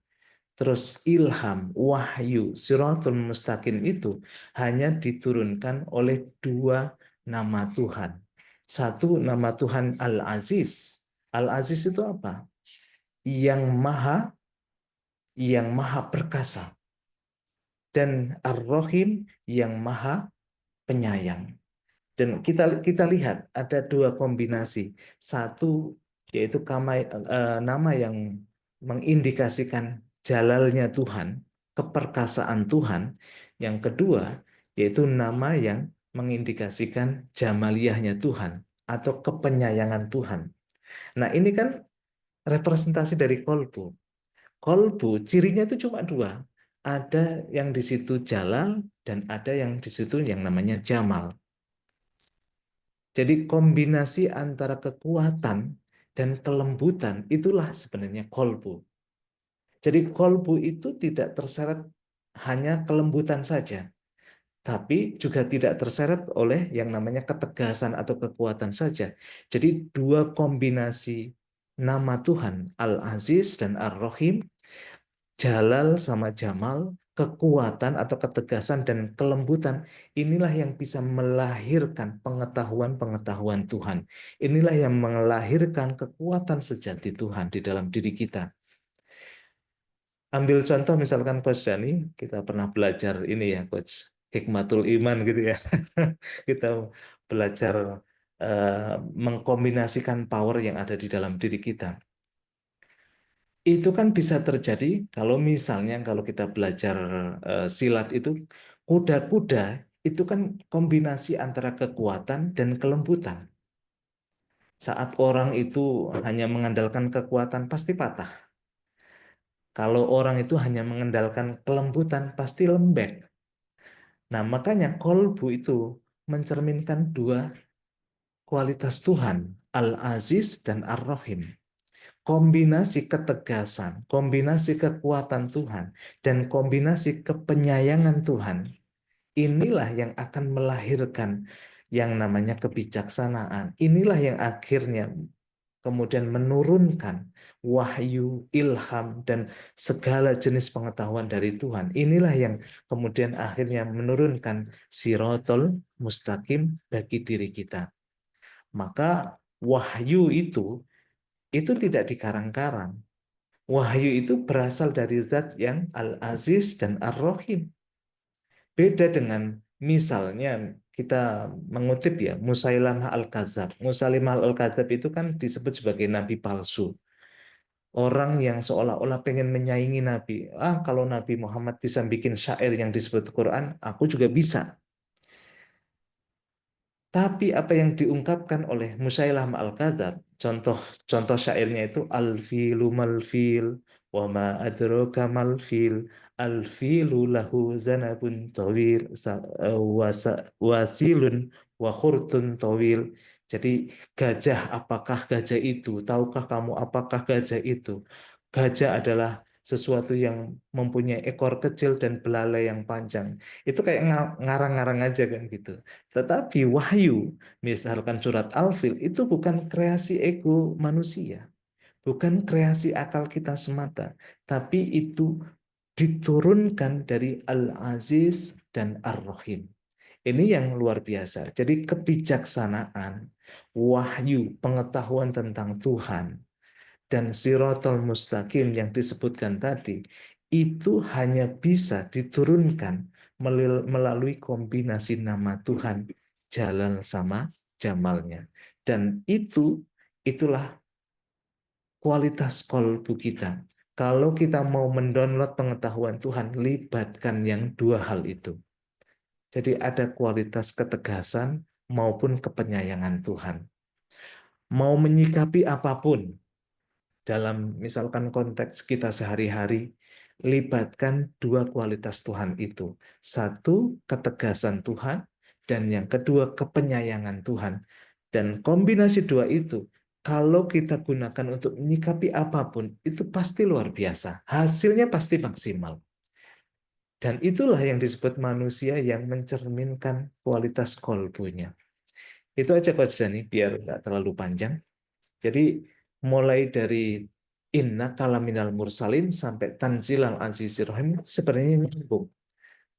terus ilham, wahyu, Siratul Mustaqim itu hanya diturunkan oleh 2 nama Tuhan. Satu nama Tuhan Al-Aziz. Al-Aziz itu apa? Yang maha perkasa. Dan Ar-Rahim yang maha penyayang. Dan kita lihat ada 2 kombinasi. Satu yaitu nama yang mengindikasikan jalalnya Tuhan, keperkasaan Tuhan. Yang kedua yaitu nama yang mengindikasikan jamaliyahnya Tuhan atau kepenyayangan Tuhan. Nah, ini kan representasi dari kolbu. Kolbu cirinya itu cuma 2. Ada yang di situ Jalal dan ada yang di situ yang namanya Jamal. Jadi kombinasi antara kekuatan dan kelembutan itulah sebenarnya kolbu. Jadi kolbu itu tidak terseret hanya kelembutan saja, tapi juga tidak terseret oleh yang namanya ketegasan atau kekuatan saja. Jadi 2 kombinasi nama Tuhan, Al-Aziz dan Ar-Rahim, Jalal sama Jamal, kekuatan atau ketegasan dan kelembutan, inilah yang bisa melahirkan pengetahuan-pengetahuan Tuhan. Inilah yang melahirkan kekuatan sejati Tuhan di dalam diri kita. Ambil contoh misalkan Coach Dani, kita pernah belajar ini ya Coach, Hikmatul Iman gitu ya. Kita belajar mengkombinasikan power yang ada di dalam diri kita. Itu kan bisa terjadi kalau misalnya kalau kita belajar silat itu, kuda-kuda itu kan kombinasi antara kekuatan dan kelembutan. Saat orang itu hanya mengandalkan kekuatan pasti patah. Kalau orang itu hanya mengandalkan kelembutan pasti lembek. Nah, makanya kolbu itu mencerminkan 2 kualitas Tuhan, Al-Aziz dan Ar-Rahim. Kombinasi ketegasan, kombinasi kekuatan Tuhan, dan kombinasi kepenyayangan Tuhan, inilah yang akan melahirkan yang namanya kebijaksanaan. Inilah yang akhirnya kemudian menurunkan wahyu, ilham, dan segala jenis pengetahuan dari Tuhan. Inilah yang kemudian akhirnya menurunkan sirotol mustaqim bagi diri kita. Maka wahyu itu tidak dikarang-karang. Wahyu itu berasal dari zat yang Al-Aziz dan Ar-Rahim. Beda dengan misalnya kita mengutip ya Musailamah Al-Kadzab. Musailamah Al-Kadzab itu kan disebut sebagai nabi palsu. Orang yang seolah-olah pengen menyaingi Nabi. Kalau Nabi Muhammad bisa bikin syair yang disebut Quran, aku juga bisa. Tapi apa yang diungkapkan oleh Musailamah al-Kadzab, contoh syairnya itu al-filu mal-fil wa ma adraka mal-fil al-filu lahu zanabun tawil wasilun wa khurtun tawil. Jadi gajah, apakah gajah itu? Tahukah kamu apakah gajah itu? Gajah adalah sesuatu yang mempunyai ekor kecil dan belalai yang panjang. Itu kayak ngarang-ngarang aja kan gitu. Tetapi wahyu, misalkan surat Al-Fil, itu bukan kreasi ego manusia, bukan kreasi akal kita semata, tapi itu diturunkan dari Al-Aziz dan Ar-Rahim. Ini yang luar biasa. Jadi kebijaksanaan, wahyu, pengetahuan tentang Tuhan, dan Siratal Mustaqim yang disebutkan tadi, itu hanya bisa diturunkan melalui kombinasi nama Tuhan, Jalal sama Jamalnya. Dan itulah kualitas kolbu kita. Kalau kita mau mendownload pengetahuan Tuhan, libatkan yang dua hal itu. Jadi ada kualitas ketegasan maupun kepenyayangan Tuhan. Mau menyikapi apapun, dalam misalkan konteks kita sehari-hari, libatkan dua kualitas Tuhan itu. Satu, ketegasan Tuhan, dan yang kedua, kepenyayangan Tuhan. Dan kombinasi dua itu, kalau kita gunakan untuk menyikapi apapun, itu pasti luar biasa. Hasilnya pasti maksimal. Dan itulah yang disebut manusia yang mencerminkan kualitas kolbunya. Itu aja Coach Dani, biar nggak terlalu panjang. Jadi mulai dari inna kalaminal mursalin sampai tanzilal azizir rahim sebenarnya nyambung.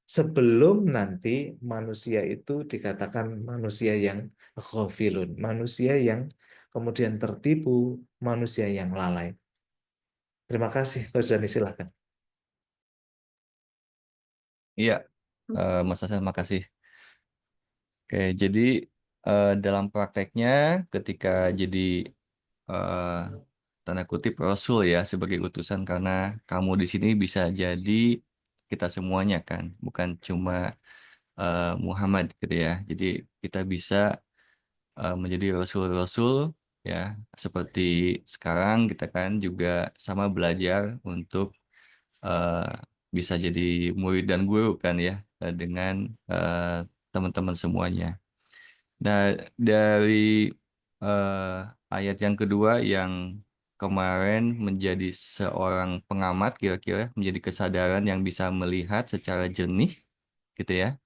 Sebelum nanti manusia itu dikatakan manusia yang ghafilun, manusia yang kemudian tertipu, manusia yang lalai. Terima kasih, Coach Dani, silakan. Iya, Mas Hasan, makasih. Oke, jadi dalam prakteknya ketika jadi eh, tanda kutip Rasul ya sebagai utusan, karena kamu di sini bisa jadi kita semuanya kan, bukan cuma Muhammad gitu ya. Jadi kita bisa menjadi Rasul-Rasul ya, seperti sekarang kita kan juga sama belajar untuk eh, bisa jadi murid dan guru kan ya, dengan eh, teman-teman semuanya. Nah, dari ayat yang kedua yang kemarin menjadi seorang pengamat, kira-kira menjadi kesadaran yang bisa melihat secara jernih gitu ya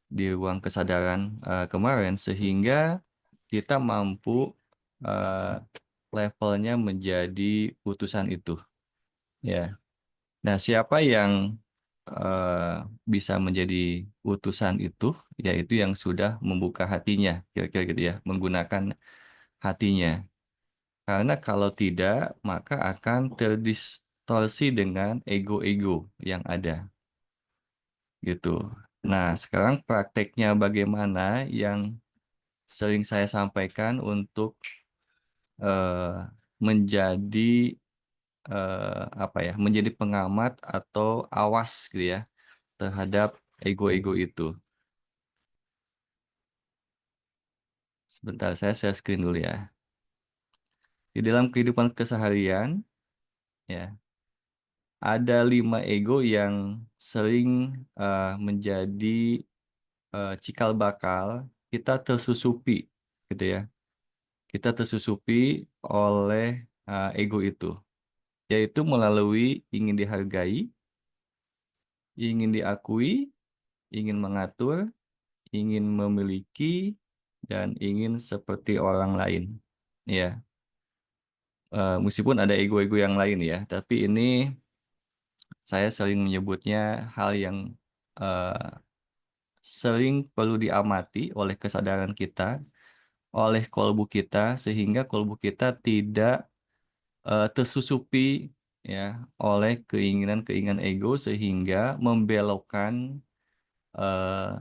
di ruang kesadaran kemarin, sehingga kita mampu eh, levelnya menjadi putusan itu ya. Nah, siapa yang bisa menjadi utusan itu, yaitu yang sudah membuka hatinya, kira-kira gitu ya, menggunakan hatinya. Karena kalau tidak, maka akan terdistorsi dengan ego-ego yang ada, gitu. Nah, sekarang prakteknya bagaimana yang sering saya sampaikan untuk eh, menjadi apa ya, menjadi pengamat atau awas gitu ya terhadap ego-ego itu. Sebentar, saya share screen dulu ya. Di dalam kehidupan keseharian, ya, ada 5 ego yang sering menjadi cikal bakal kita tersusupi, gitu ya. Kita tersusupi oleh ego itu, yaitu melalui ingin dihargai, ingin diakui, ingin mengatur, ingin memiliki, dan ingin seperti orang lain. Ya, meskipun ada ego-ego yang lain ya, tapi ini saya sering menyebutnya hal yang eh, sering perlu diamati oleh kesadaran kita, oleh kolbu kita, sehingga kolbu kita tidak tersusupi ya oleh keinginan-keinginan ego, sehingga membelokkan eh,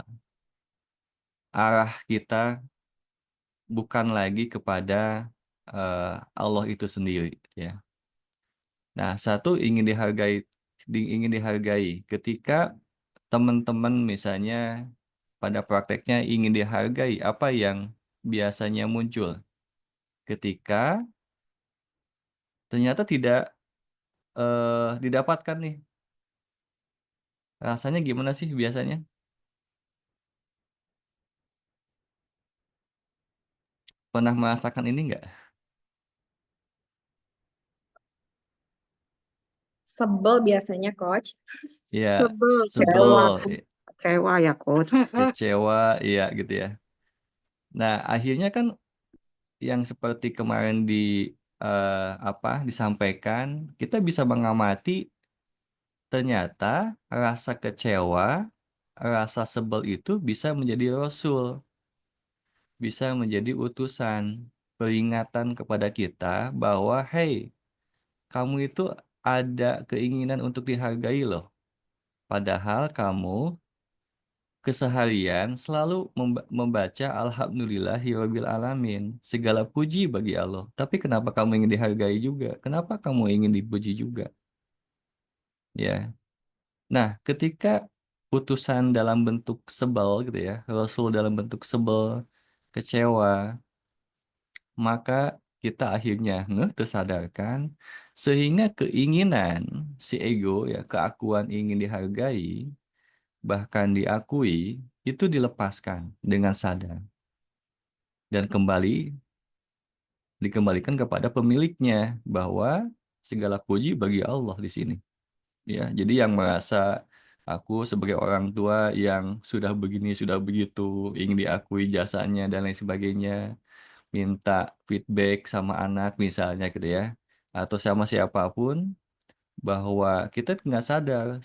arah kita bukan lagi kepada Allah itu sendiri ya. Nah, satu ingin dihargai ketika teman-teman misalnya pada prakteknya ingin dihargai, apa yang biasanya muncul ketika ternyata tidak didapatkan nih. Rasanya gimana sih biasanya? Pernah merasakan ini nggak? Sebel biasanya, Coach. Ya, Sebel, sebel, kecewa, kecewa ya coach. kecewa, iya gitu ya. Nah, akhirnya kan yang seperti kemarin disampaikan, kita bisa mengamati ternyata rasa kecewa, rasa sebel itu bisa menjadi rasul, bisa menjadi utusan, peringatan kepada kita bahwa hey, kamu itu ada keinginan untuk dihargai loh. Padahal kamu keseharian selalu membaca Alhamdulillahirabbil alamin. Segala puji bagi Allah. Tapi kenapa kamu ingin dihargai juga? Kenapa kamu ingin dipuji juga? Ya. Nah, ketika putusan dalam bentuk sebel gitu ya, Rasul dalam bentuk sebel, kecewa, maka kita akhirnya tersadarkan sehingga keinginan si ego ya, keakuan ingin dihargai, bahkan diakui itu dilepaskan dengan sadar dan dikembalikan kepada pemiliknya bahwa segala puji bagi Allah di sini. Ya, jadi yang merasa aku sebagai orang tua yang sudah begini, sudah begitu, ingin diakui jasanya dan lain sebagainya, minta feedback sama anak misalnya gitu ya, atau sama siapapun, bahwa kita nggak sadar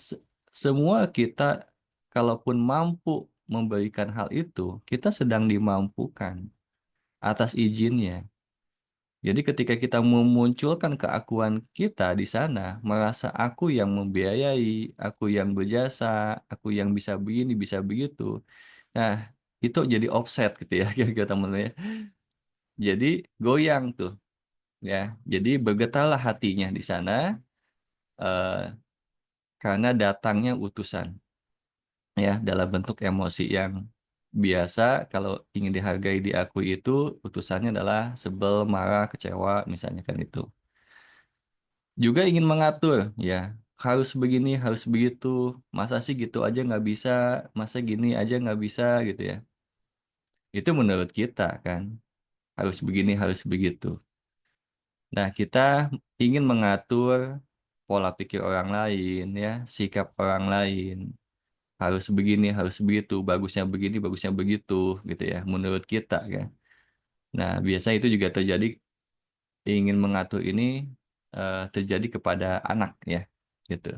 semua kita kalaupun mampu memberikan hal itu, kita sedang dimampukan atas izinnya. Jadi ketika kita memunculkan keakuan kita di sana, merasa aku yang membiayai, aku yang berjasa, aku yang bisa begini, bisa begitu. Nah, itu jadi offset gitu ya, kira-kira teman-teman ya. Jadi goyang tuh, ya. Jadi bergetarlah hatinya di sana eh, karena datangnya utusan, ya, dalam bentuk emosi yang biasa kalau ingin dihargai, diakui itu utusannya adalah sebel, marah, kecewa, misalnya kan itu. Juga ingin mengatur, ya, harus begini, harus begitu, masa sih gitu aja nggak bisa, masa gini aja nggak bisa gitu ya. Itu menurut kita kan, harus begini, harus begitu. Nah, kita ingin mengatur pola pikir orang lain, ya, sikap orang lain, harus begini, harus begitu, bagusnya begini, bagusnya begitu, gitu ya, menurut kita kan. Nah, biasa itu juga terjadi, ingin mengatur ini terjadi kepada anak ya, gitu.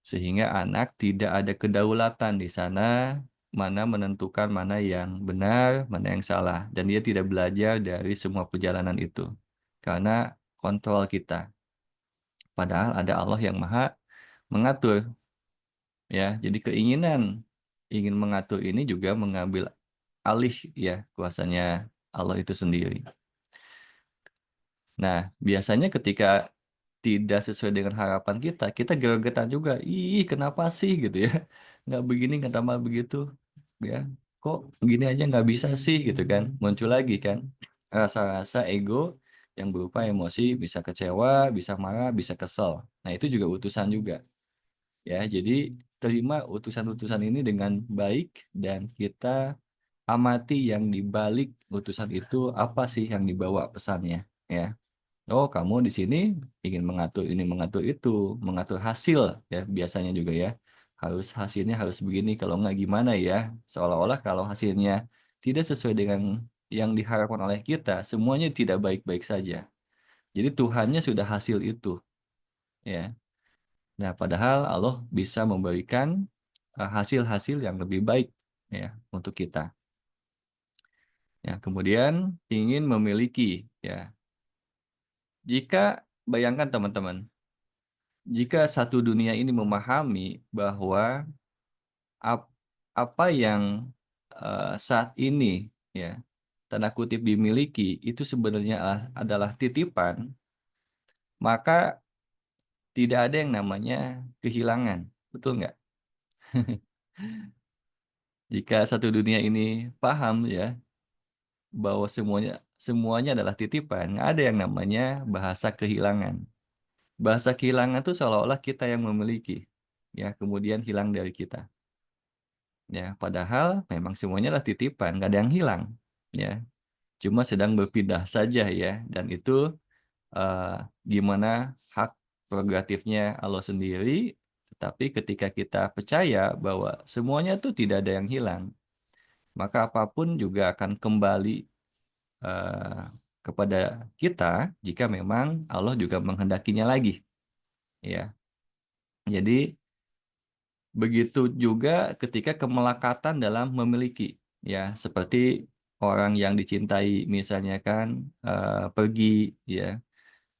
Sehingga anak tidak ada kedaulatan di sana, mana menentukan mana yang benar, mana yang salah. Dan dia tidak belajar dari semua perjalanan itu. Karena kontrol kita. Padahal ada Allah yang maha mengatur. Ya, jadi keinginan ingin mengatur ini juga mengambil alih ya kuasanya Allah itu sendiri. Nah, biasanya ketika tidak sesuai dengan harapan kita, kita geregetan juga. Ih, kenapa sih gitu ya? Nggak begini, nggak tambah begitu. Ya, kok begini aja nggak bisa sih gitu kan? Muncul lagi kan rasa-rasa ego yang berupa emosi, bisa kecewa, bisa marah, bisa kesel. Nah, itu juga utusan juga. Ya, jadi terima utusan-utusan ini dengan baik dan kita amati yang dibalik utusan itu apa sih yang dibawa pesannya, ya. Oh, kamu di sini ingin mengatur ini, mengatur itu, mengatur hasil ya biasanya juga ya. Hasilnya harus begini, kalau nggak gimana ya. Seolah-olah kalau hasilnya tidak sesuai dengan yang diharapkan oleh kita, semuanya tidak baik-baik saja. Jadi Tuhannya sudah hasil itu, ya. Nah, padahal Allah bisa memberikan hasil-hasil yang lebih baik ya untuk kita. Ya, kemudian ingin memiliki ya. Jika bayangkan teman-teman, jika satu dunia ini memahami bahwa ap- apa yang saat ini ya tanda kutip dimiliki itu sebenarnya adalah titipan, maka tidak ada yang namanya kehilangan, betul nggak? Jika satu dunia ini paham ya bahwa semuanya adalah titipan, nggak ada yang namanya bahasa kehilangan. Bahasa kehilangan itu seolah-olah kita yang memiliki, ya kemudian hilang dari kita. Ya, padahal memang semuanya adalah titipan, nggak ada yang hilang, ya. Cuma sedang berpindah saja ya, dan itu gimana hak prerogatifnya Allah sendiri. Tetapi ketika kita percaya bahwa semuanya itu tidak ada yang hilang, maka apapun juga akan kembali eh, kepada kita jika memang Allah juga menghendakinya lagi, ya. Jadi begitu juga ketika kemelekatan dalam memiliki, ya seperti orang yang dicintai misalnya kan pergi, ya.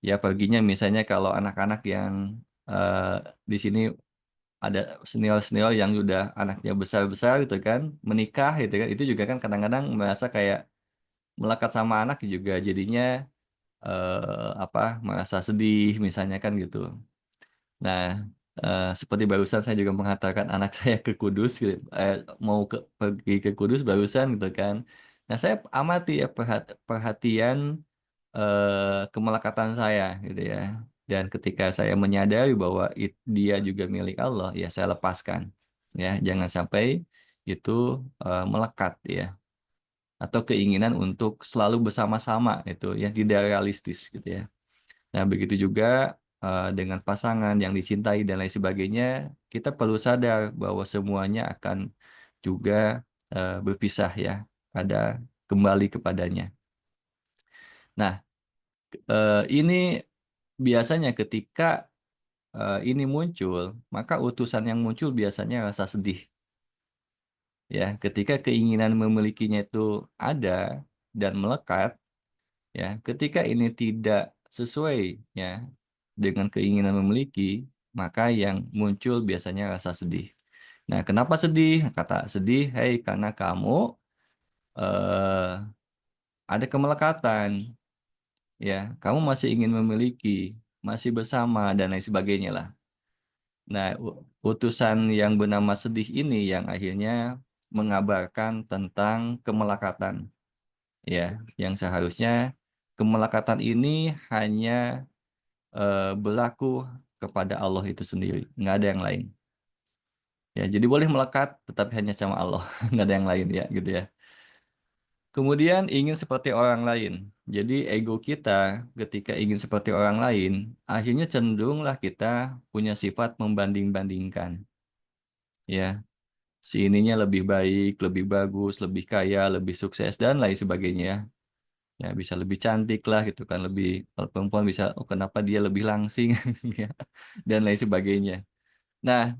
Ya perginya misalnya kalau anak-anak yang eh, di sini ada senior-senior yang sudah anaknya besar-besar gitu kan, menikah gitu kan, itu juga kan kadang-kadang merasa kayak melekat sama anak juga jadinya merasa sedih misalnya kan gitu. Nah, seperti barusan saya juga mengatakan anak saya ke Kudus, gitu, pergi ke Kudus barusan gitu kan. Nah, saya amati ya perhatian kemelekatan saya gitu ya. Dan ketika saya menyadari bahwa dia juga milik Allah, ya saya lepaskan. Ya, jangan sampai itu melekat ya. Atau keinginan untuk selalu bersama-sama itu yang tidak realistis gitu ya. Nah, begitu juga dengan pasangan yang dicintai dan lain sebagainya, kita perlu sadar bahwa semuanya akan juga berpisah ya, ada kembali kepadanya. Nah, ini biasanya ketika ini muncul, maka utusan yang muncul biasanya rasa sedih. Ya, ketika keinginan memilikinya itu ada dan melekat, ya, ketika ini tidak sesuai ya dengan keinginan memiliki, maka yang muncul biasanya rasa sedih. Nah, kenapa sedih? Kata sedih, hey, karena kamu eh, ada kemelekatan, ya, kamu masih ingin memiliki, masih bersama dan lain sebagainya lah. Nah, utusan yang bernama sedih ini yang akhirnya mengabarkan tentang kemelekatan, ya, yang seharusnya kemelekatan ini hanya berlaku kepada Allah itu sendiri, nggak ada yang lain. Ya, jadi boleh melekat, tetapi hanya sama Allah, nggak ada yang lain ya, gitu ya. Kemudian ingin seperti orang lain. Jadi ego kita ketika ingin seperti orang lain, akhirnya cenderunglah kita punya sifat membanding-bandingkan. Ya, si ininya lebih baik, lebih bagus, lebih kaya, lebih sukses dan lain sebagainya. Ya, bisa lebih cantik lah gitu kan, lebih kalau perempuan bisa oh kenapa dia lebih langsing ya, dan lain sebagainya. Nah,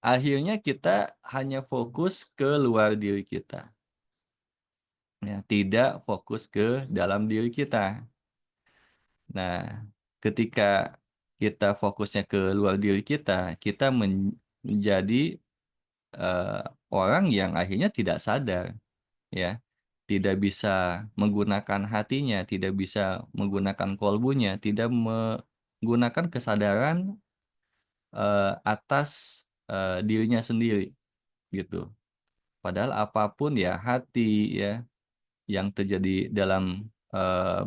akhirnya kita hanya fokus ke luar diri kita. Ya, tidak fokus ke dalam diri kita. Nah, ketika kita fokusnya ke luar diri kita, kita menjadi eh, orang yang akhirnya tidak sadar, ya, tidak bisa menggunakan hatinya, tidak bisa menggunakan kolbunya, tidak menggunakan kesadaran atas dirinya sendiri, gitu. Padahal apapun ya hati ya yang terjadi dalam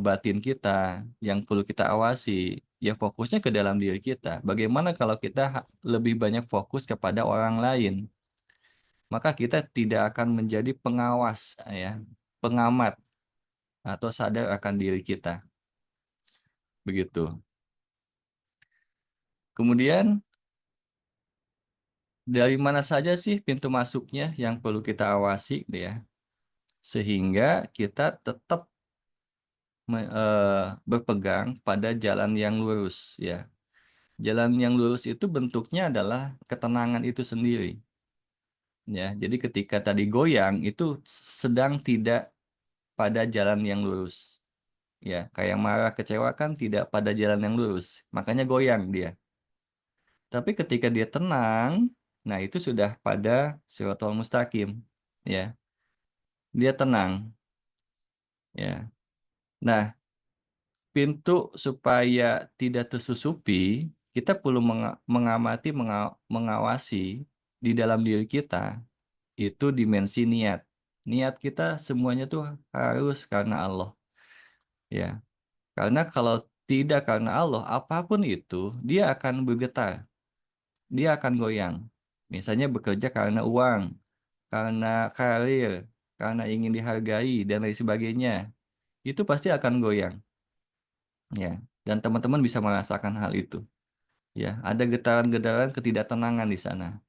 batin kita yang perlu kita awasi, ya fokusnya ke dalam diri kita. Bagaimana kalau kita lebih banyak fokus kepada orang lain? Maka kita tidak akan menjadi pengawas ya, pengamat atau sadar akan diri kita. Begitu. Kemudian dari mana saja sih pintu masuknya yang perlu kita awasi ya, sehingga kita tetap berpegang pada jalan yang lurus ya. Jalan yang lurus itu bentuknya adalah ketenangan itu sendiri. Ya, jadi ketika tadi goyang itu sedang tidak pada jalan yang lurus. Ya, kayak marah kecewa kan tidak pada jalan yang lurus. Makanya goyang dia. Tapi ketika dia tenang, nah itu sudah pada Shirathul Mustaqim. Ya, dia tenang. Ya. Nah, pintu supaya tidak tersusupi kita perlu mengamati, mengawasi di dalam diri kita itu dimensi niat. Niat kita semuanya tuh harus karena Allah. Ya, karena kalau tidak karena Allah, apapun itu dia akan bergetar, dia akan goyang. Misalnya bekerja karena uang, karena karir, karena ingin dihargai dan lain sebagainya, itu pasti akan goyang. Ya, dan teman-teman bisa merasakan hal itu. Ya, ada getaran-getaran ketidaktenangan di sana.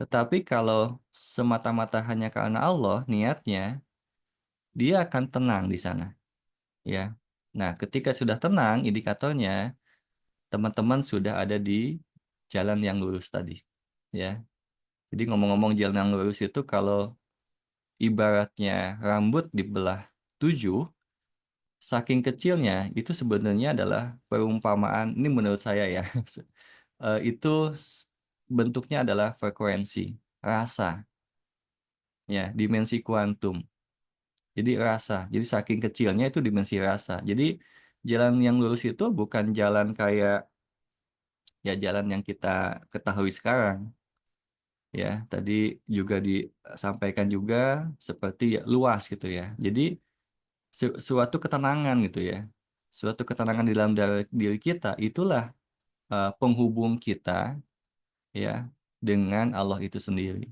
Tetapi kalau semata-mata hanya karena Allah niatnya, dia akan tenang di sana. Ya. Nah, ketika sudah tenang, indikatornya teman-teman sudah ada di jalan yang lurus tadi. Ya. Jadi ngomong-ngomong jalan yang lurus itu kalau ibaratnya rambut dibelah 7, saking kecilnya itu sebenarnya adalah perumpamaan, ini menurut saya ya, itu bentuknya adalah frekuensi, rasa, ya, dimensi kuantum. Jadi rasa, jadi saking kecilnya itu dimensi rasa. Jadi jalan yang lurus itu bukan jalan kayak ya jalan yang kita ketahui sekarang. Ya, tadi juga disampaikan juga seperti ya, luas gitu ya. Jadi suatu ketenangan gitu ya. Suatu ketenangan di dalam diri kita itulah penghubung kita ya dengan Allah itu sendiri.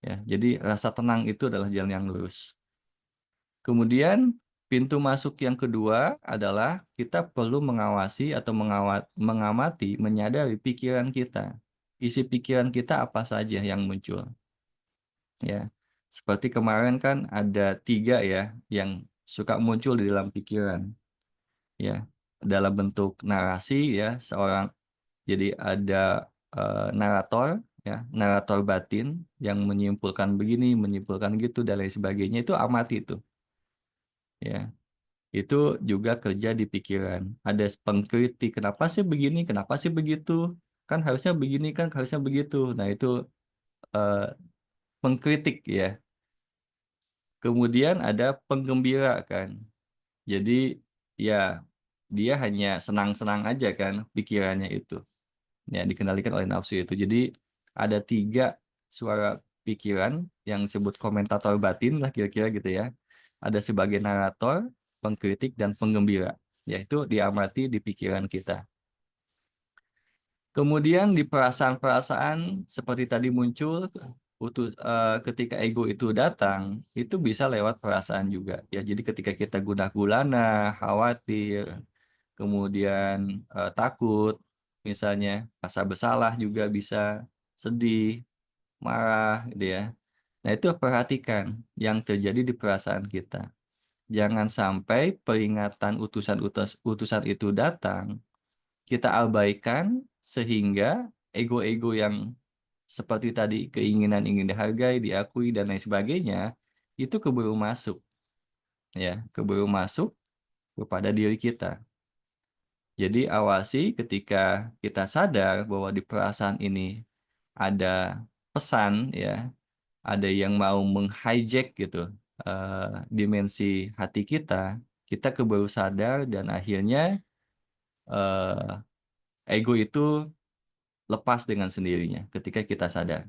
Ya, jadi rasa tenang itu adalah jalan yang lurus. Kemudian pintu masuk yang kedua adalah kita perlu mengawasi atau mengamati, menyadari pikiran kita. Isi pikiran kita apa saja yang muncul. Ya, seperti kemarin kan ada 3 ya yang suka muncul di dalam pikiran. Ya, dalam bentuk narasi ya seorang. Jadi ada narator ya, narator batin yang menyimpulkan begini, menyimpulkan gitu dan lain sebagainya, itu amati itu. Ya, itu juga kerja di pikiran. Ada pengkritik, kenapa sih begini, kenapa sih begitu, kan harusnya begini, kan harusnya begitu. Nah itu eh, pengkritik ya. Kemudian ada penggembira kan. Jadi ya dia hanya senang-senang aja kan pikirannya itu. Ya dikendalikan oleh nafsu itu. Jadi ada 3 suara pikiran yang disebut komentator batin lah kira-kira gitu ya. Ada sebagai narator, pengkritik, dan penggembira. Yaitu diamati di pikiran kita. Kemudian di perasaan-perasaan seperti tadi muncul, ketika ego itu datang, itu bisa lewat perasaan juga. Ya, jadi ketika kita gundah gulana, khawatir, kemudian takut, misalnya rasa bersalah juga bisa, sedih, marah, gitu ya. Nah, itu perhatikan yang terjadi di perasaan kita. Jangan sampai peringatan utusan itu datang, kita abaikan sehingga ego-ego yang seperti tadi keinginan ingin dihargai, diakui, dan lain sebagainya, itu keburu masuk. Ya, keburu masuk kepada diri kita. Jadi awasi ketika kita sadar bahwa di perasaan ini ada pesan ya, ada yang mau menghijack gitu dimensi hati kita keburu sadar dan akhirnya ego itu lepas dengan sendirinya ketika kita sadar.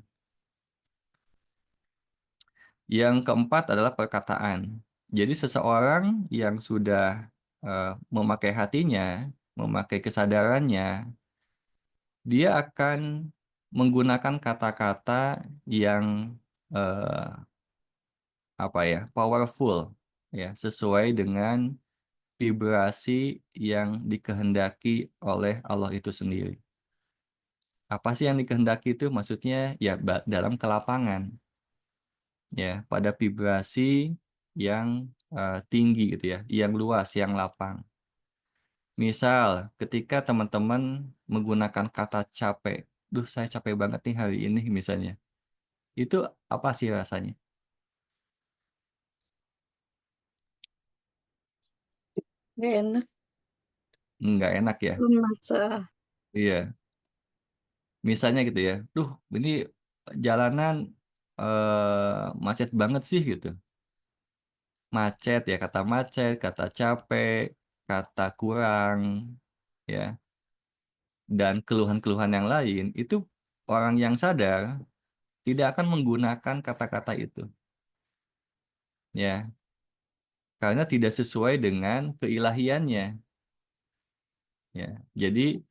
Yang keempat adalah perkataan. Jadi seseorang yang sudah memakai hatinya, memakai kesadarannya, dia akan menggunakan kata-kata yang powerful, ya, sesuai dengan vibrasi yang dikehendaki oleh Allah itu sendiri. Apa sih yang dikehendaki itu? Maksudnya ya dalam kelapangan, ya, pada vibrasi yang tinggi gitu ya, yang luas, yang lapang. Misal, ketika teman-teman menggunakan kata capek, duh saya capek banget nih hari ini misalnya, itu apa sih rasanya? Gak enak, Nggak enak ya? lemas. Iya. Misalnya gitu ya, duh ini jalanan macet banget sih gitu. Macet ya, kata macet, kata capek, kata kurang, ya. dan keluhan-keluhan yang lain, itu orang yang sadar tidak akan menggunakan kata-kata itu, ya, karena tidak sesuai dengan keilahiannya, ya. Jadi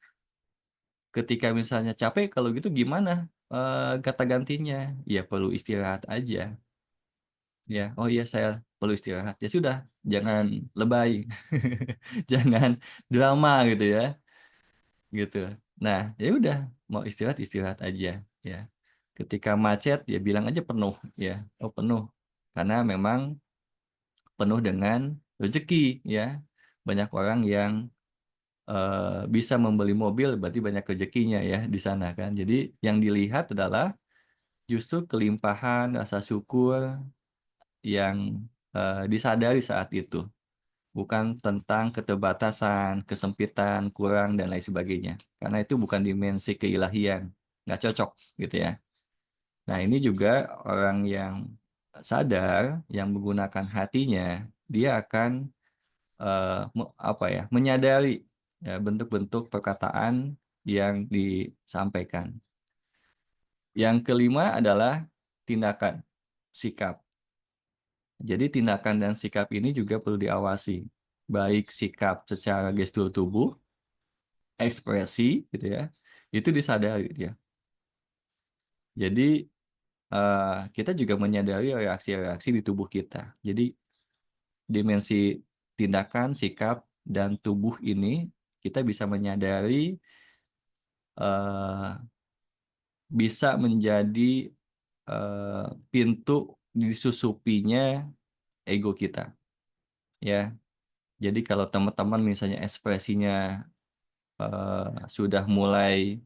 ketika misalnya capek, kalau gitu gimana kata gantinya? Ya perlu istirahat aja, ya. Oh iya, saya perlu istirahat. Ya sudah, jangan lebay, jangan drama gitu ya, gitu. Nah, ya udah, mau istirahat istirahat aja, ya. Ketika macet, ya bilang aja penuh, ya. Oh penuh, karena memang penuh dengan rezeki, ya. Banyak orang yang bisa membeli mobil, berarti banyak rezekinya ya di sana kan. Jadi yang dilihat adalah justru kelimpahan rasa syukur yang disadari saat itu, bukan tentang keterbatasan, kesempitan, kurang dan lain sebagainya. Karena itu bukan dimensi keilahian, nggak cocok gitu ya. Nah, ini juga orang yang sadar, yang menggunakan hatinya, dia akan menyadari ya, bentuk-bentuk perkataan yang disampaikan. Yang kelima adalah tindakan, sikap. Jadi tindakan dan sikap ini juga perlu diawasi, baik sikap secara gestur tubuh, ekspresi, gitu ya, itu disadari, gitu ya. Jadi kita juga menyadari reaksi-reaksi di tubuh kita. Jadi dimensi tindakan, sikap, dan tubuh ini kita bisa menyadari bisa menjadi pintu disusupinya ego kita, ya. Jadi kalau teman-teman misalnya ekspresinya sudah mulai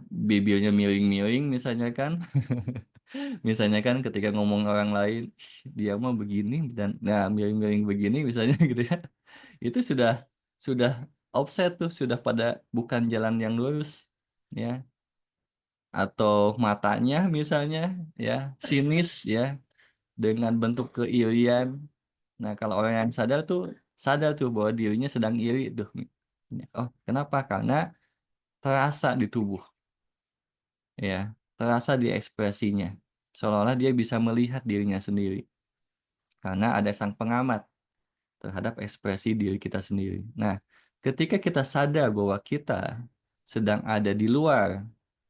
bibirnya miring-miring misalnya kan, misalnya kan ketika ngomong orang lain, dia mah begini dan nah miring-miring begini misalnya gitu ya, itu sudah offset tuh, sudah pada bukan jalan yang lurus, ya. Atau matanya misalnya ya sinis ya, dengan bentuk keirian. Nah, kalau orang yang sadar tuh bahwa dirinya sedang iri tuh. Oh, kenapa? Karena terasa di tubuh, ya, terasa di ekspresinya. Seolah-olah dia bisa melihat dirinya sendiri. Karena ada sang pengamat terhadap ekspresi diri kita sendiri. Nah, ketika kita sadar bahwa kita sedang ada di luar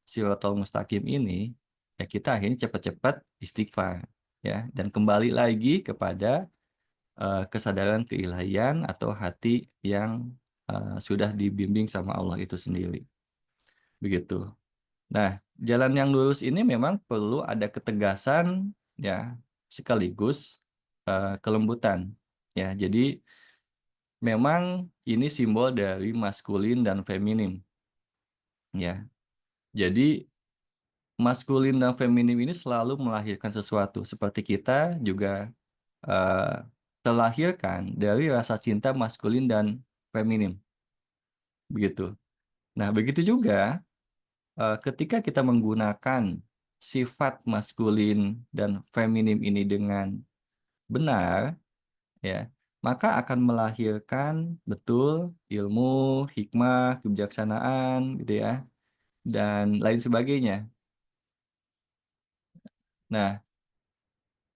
Shirathul Mustaqim ini, ya kita akhirnya cepat-cepat istighfar, ya, dan kembali lagi kepada kesadaran keilahian atau hati yang sudah dibimbing sama Allah itu sendiri. Begitu. Nah, jalan yang lurus ini memang perlu ada ketegasan, ya, sekaligus kelembutan, ya. Jadi memang ini simbol dari maskulin dan feminim, ya. Jadi maskulin dan feminim ini selalu melahirkan sesuatu. Seperti kita juga terlahirkan dari rasa cinta maskulin dan feminim, begitu. Nah, begitu juga ketika kita menggunakan sifat maskulin dan feminim ini dengan benar, ya, maka akan melahirkan betul ilmu, hikmah, kebijaksanaan, gitu ya, dan lain sebagainya. Nah,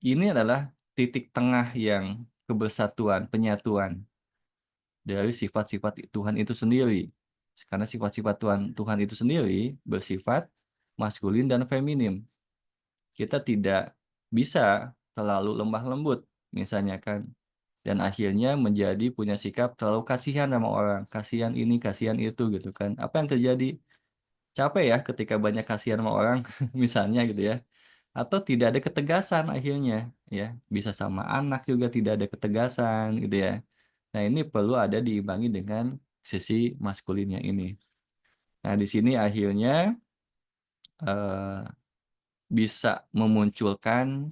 ini adalah titik tengah yang kebersatuan, penyatuan dari sifat-sifat Tuhan itu sendiri. Karena sifat-sifat Tuhan itu sendiri bersifat maskulin dan feminim. Kita tidak bisa terlalu lemah lembut, misalnya kan. Dan akhirnya menjadi punya sikap terlalu kasihan sama orang. Kasihan ini, kasihan itu gitu kan. Apa yang terjadi? Capek ya ketika banyak kasihan sama orang, misalnya gitu ya. Atau tidak ada ketegasan akhirnya, ya. Bisa sama anak juga tidak ada ketegasan gitu ya. Nah, ini perlu ada diimbangi dengan sisi maskulinnya ini. Nah, di sini akhirnya bisa memunculkan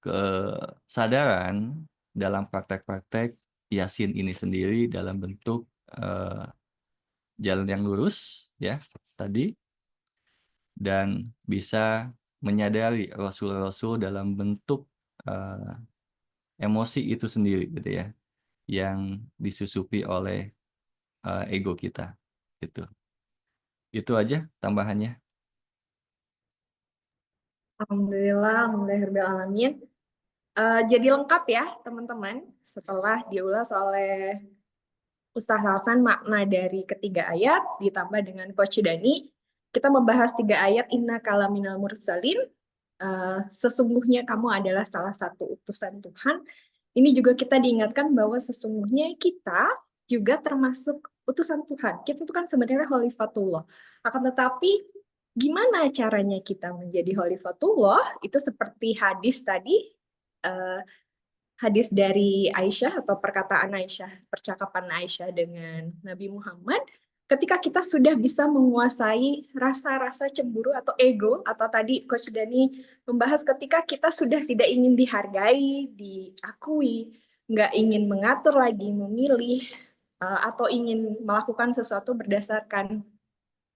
kesadaran dalam praktek-praktek Yasin ini sendiri dalam bentuk jalan yang lurus, ya, tadi, dan bisa menyadari Rasul-Rasul dalam bentuk emosi itu sendiri, gitu ya, yang disusupi oleh ego kita. Itu aja tambahannya. Alhamdulillah. Jadi lengkap ya teman-teman setelah diulas oleh Ustaz Hasan makna dari ketiga ayat ditambah dengan Coach Dani. Kita membahas 3 ayat inna kalaminal mursalin. Sesungguhnya kamu adalah salah satu utusan Tuhan. Ini juga kita diingatkan bahwa sesungguhnya kita juga termasuk utusan Tuhan. Kita itu kan sebenarnya khalifatullah. Akan tetapi gimana caranya kita menjadi khalifatullah? Itu seperti hadis tadi, hadis dari Aisyah atau perkataan Aisyah, percakapan Aisyah dengan Nabi Muhammad, ketika kita sudah bisa menguasai rasa-rasa cemburu atau ego, atau tadi Coach Dani membahas ketika kita sudah tidak ingin dihargai, diakui, nggak ingin mengatur lagi, memilih, atau ingin melakukan sesuatu berdasarkan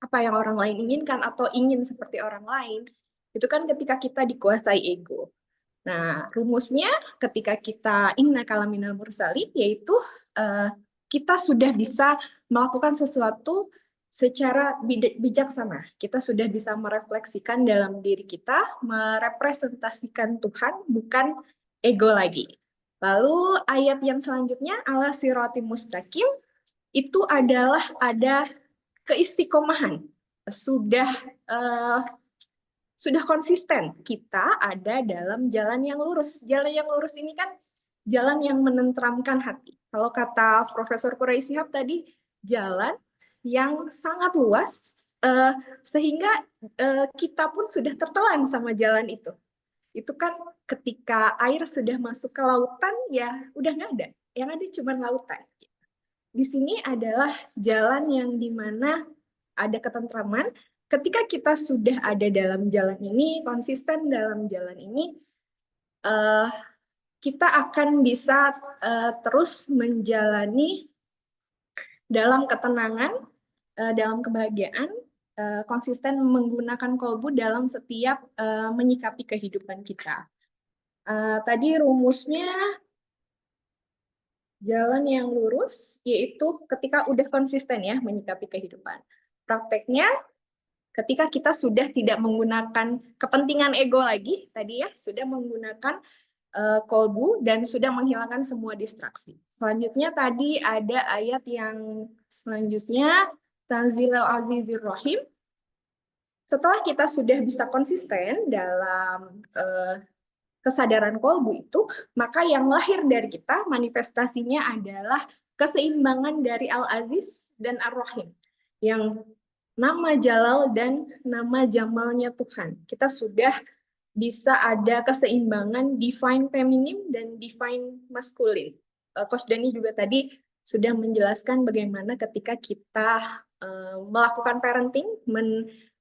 apa yang orang lain inginkan, atau ingin seperti orang lain, itu kan ketika kita dikuasai ego. Nah, rumusnya ketika kita inna kalaminal mursalin, yaitu kita sudah bisa melakukan sesuatu secara bijaksana. Kita sudah bisa merefleksikan dalam diri kita, merepresentasikan Tuhan, bukan ego lagi. Lalu ayat yang selanjutnya, ala sirati mustaqim, itu adalah ada keistiqomahan. Sudah konsisten kita ada dalam jalan yang lurus. Jalan yang lurus ini kan jalan yang menenteramkan hati. Kalau kata Profesor Quraish Shihab tadi, jalan yang sangat luas sehingga kita pun sudah tertelan sama jalan itu. Itu kan ketika air sudah masuk ke lautan, ya udah nggak ada. Yang ada cuma lautan. Di sini adalah jalan yang dimana ada ketentraman. Ketika kita sudah ada dalam jalan ini, konsisten dalam jalan ini, kita akan bisa terus menjalani dalam ketenangan, dalam kebahagiaan, konsisten menggunakan kolbu dalam setiap menyikapi kehidupan kita. Tadi rumusnya jalan yang lurus, yaitu ketika udah konsisten ya menyikapi kehidupan. Prakteknya, ketika kita sudah tidak menggunakan kepentingan ego lagi, tadi ya, sudah menggunakan kolbu dan sudah menghilangkan semua distraksi. Selanjutnya tadi ada ayat yang selanjutnya, Tanzilul Azizir Rahim. Setelah kita sudah bisa konsisten dalam kesadaran kolbu itu, maka yang lahir dari kita, manifestasinya adalah keseimbangan dari Al-Aziz dan Ar-Rahim. Yang nama Jalal dan nama Jamalnya Tuhan. Kita sudah bisa ada keseimbangan divine feminine dan divine masculine. Coach Dani juga tadi sudah menjelaskan bagaimana ketika kita melakukan parenting,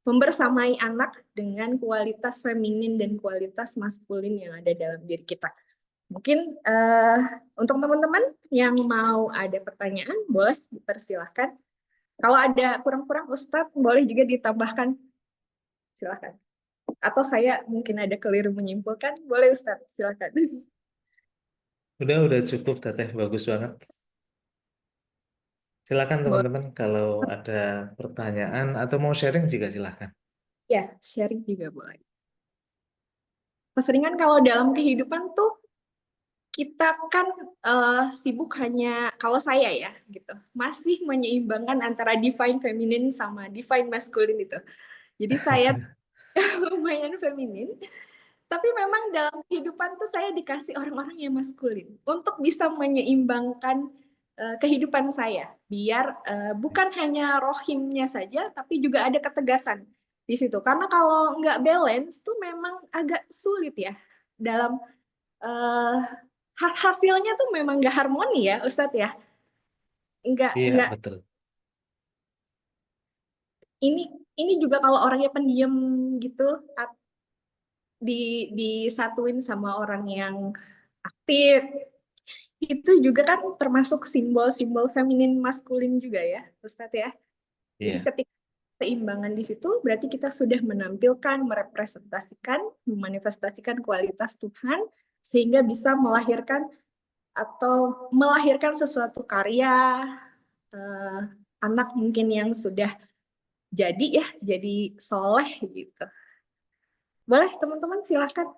membersamai anak dengan kualitas feminin dan kualitas maskulin yang ada dalam diri kita. Mungkin untuk teman-teman yang mau ada pertanyaan, boleh dipersilahkan. Kalau ada kurang-kurang Ustadz, boleh juga ditambahkan. Silakan. Atau saya mungkin ada keliru menyimpulkan, boleh Ustadz, silakan. Udah cukup, Teteh. Bagus banget. Silakan teman-teman, kalau ada pertanyaan atau mau sharing juga silakan. Ya, sharing juga boleh. Keseringan kalau dalam kehidupan tuh, kita kan sibuk hanya, kalau saya ya, gitu, masih menyeimbangkan antara divine feminine sama divine masculine itu. Jadi saya lumayan feminin, tapi memang dalam kehidupan tuh saya dikasih orang-orang yang maskulin untuk bisa menyeimbangkan kehidupan saya, biar bukan hanya rohimnya saja, tapi juga ada ketegasan di situ. Karena kalau nggak balance tuh memang agak sulit ya dalam hasilnya tuh memang nggak harmoni ya, Ustadz ya. Iya, betul. Ini juga kalau orangnya pendiam gitu, disatuin sama orang yang aktif, itu juga kan termasuk simbol-simbol feminin maskulin juga ya, Ustadz ya. Jadi Iya. ketika keseimbangan di situ, berarti kita sudah menampilkan, merepresentasikan, memanifestasikan kualitas Tuhan, sehingga bisa melahirkan sesuatu karya, anak mungkin yang sudah jadi soleh gitu. Boleh teman-teman silakan.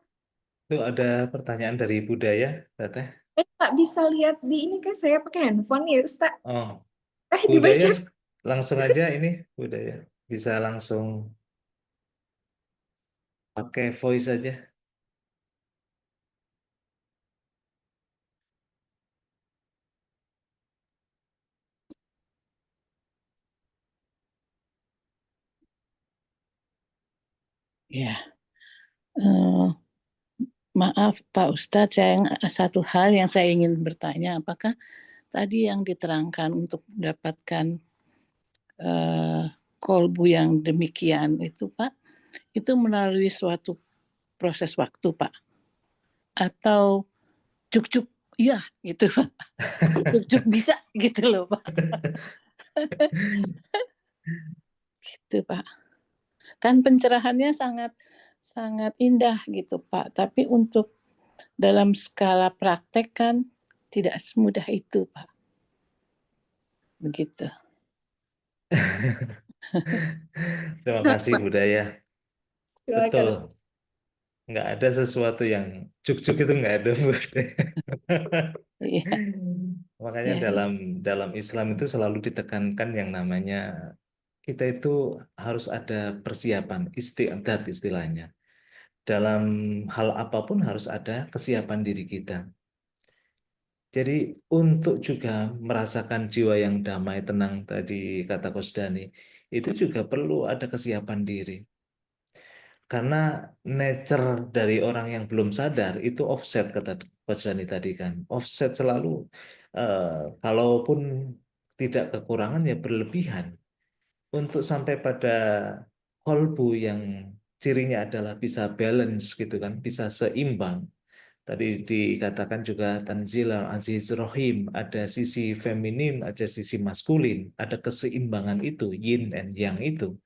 Itu ada pertanyaan dari Budaya, Teteh. Nggak bisa lihat di ini kan saya pakai handphone ya Ustaz. Oh, Dibaca. Budaya langsung aja ini, Budaya. Bisa langsung pakai voice aja. Ya, maaf Pak Ustadz, satu hal yang saya ingin bertanya, apakah tadi yang diterangkan untuk mendapatkan kolbu yang demikian itu Pak, itu melalui suatu proses waktu Pak? Atau cuk-cuk, iya gitu Pak. Cuk-cuk bisa gitu loh Pak. Gitu Pak. Kan pencerahannya sangat sangat indah gitu Pak, tapi untuk dalam skala praktek kan tidak semudah itu Pak. Begitu. Terima kasih Budaya. Betul, Silakan. nggak ada sesuatu yang cuk-cuk itu nggak ada Budaya. Iya, Makanya iya, dalam Islam itu selalu ditekankan yang namanya kita itu harus ada persiapan, istiadat istilahnya. Dalam hal apapun harus ada kesiapan diri kita. Jadi untuk juga merasakan jiwa yang damai, tenang tadi kata Coach Dani, itu juga perlu ada kesiapan diri. Karena nature dari orang yang belum sadar itu offset kata Coach Dani tadi kan. Offset selalu kalaupun tidak kekurangan ya berlebihan. Untuk sampai pada kolbu yang cirinya adalah bisa balance gitu kan, bisa seimbang. Tadi dikatakan juga Tanzil al-Aziz Rohim, ada sisi feminin, ada sisi maskulin, ada keseimbangan itu, yin and yang itu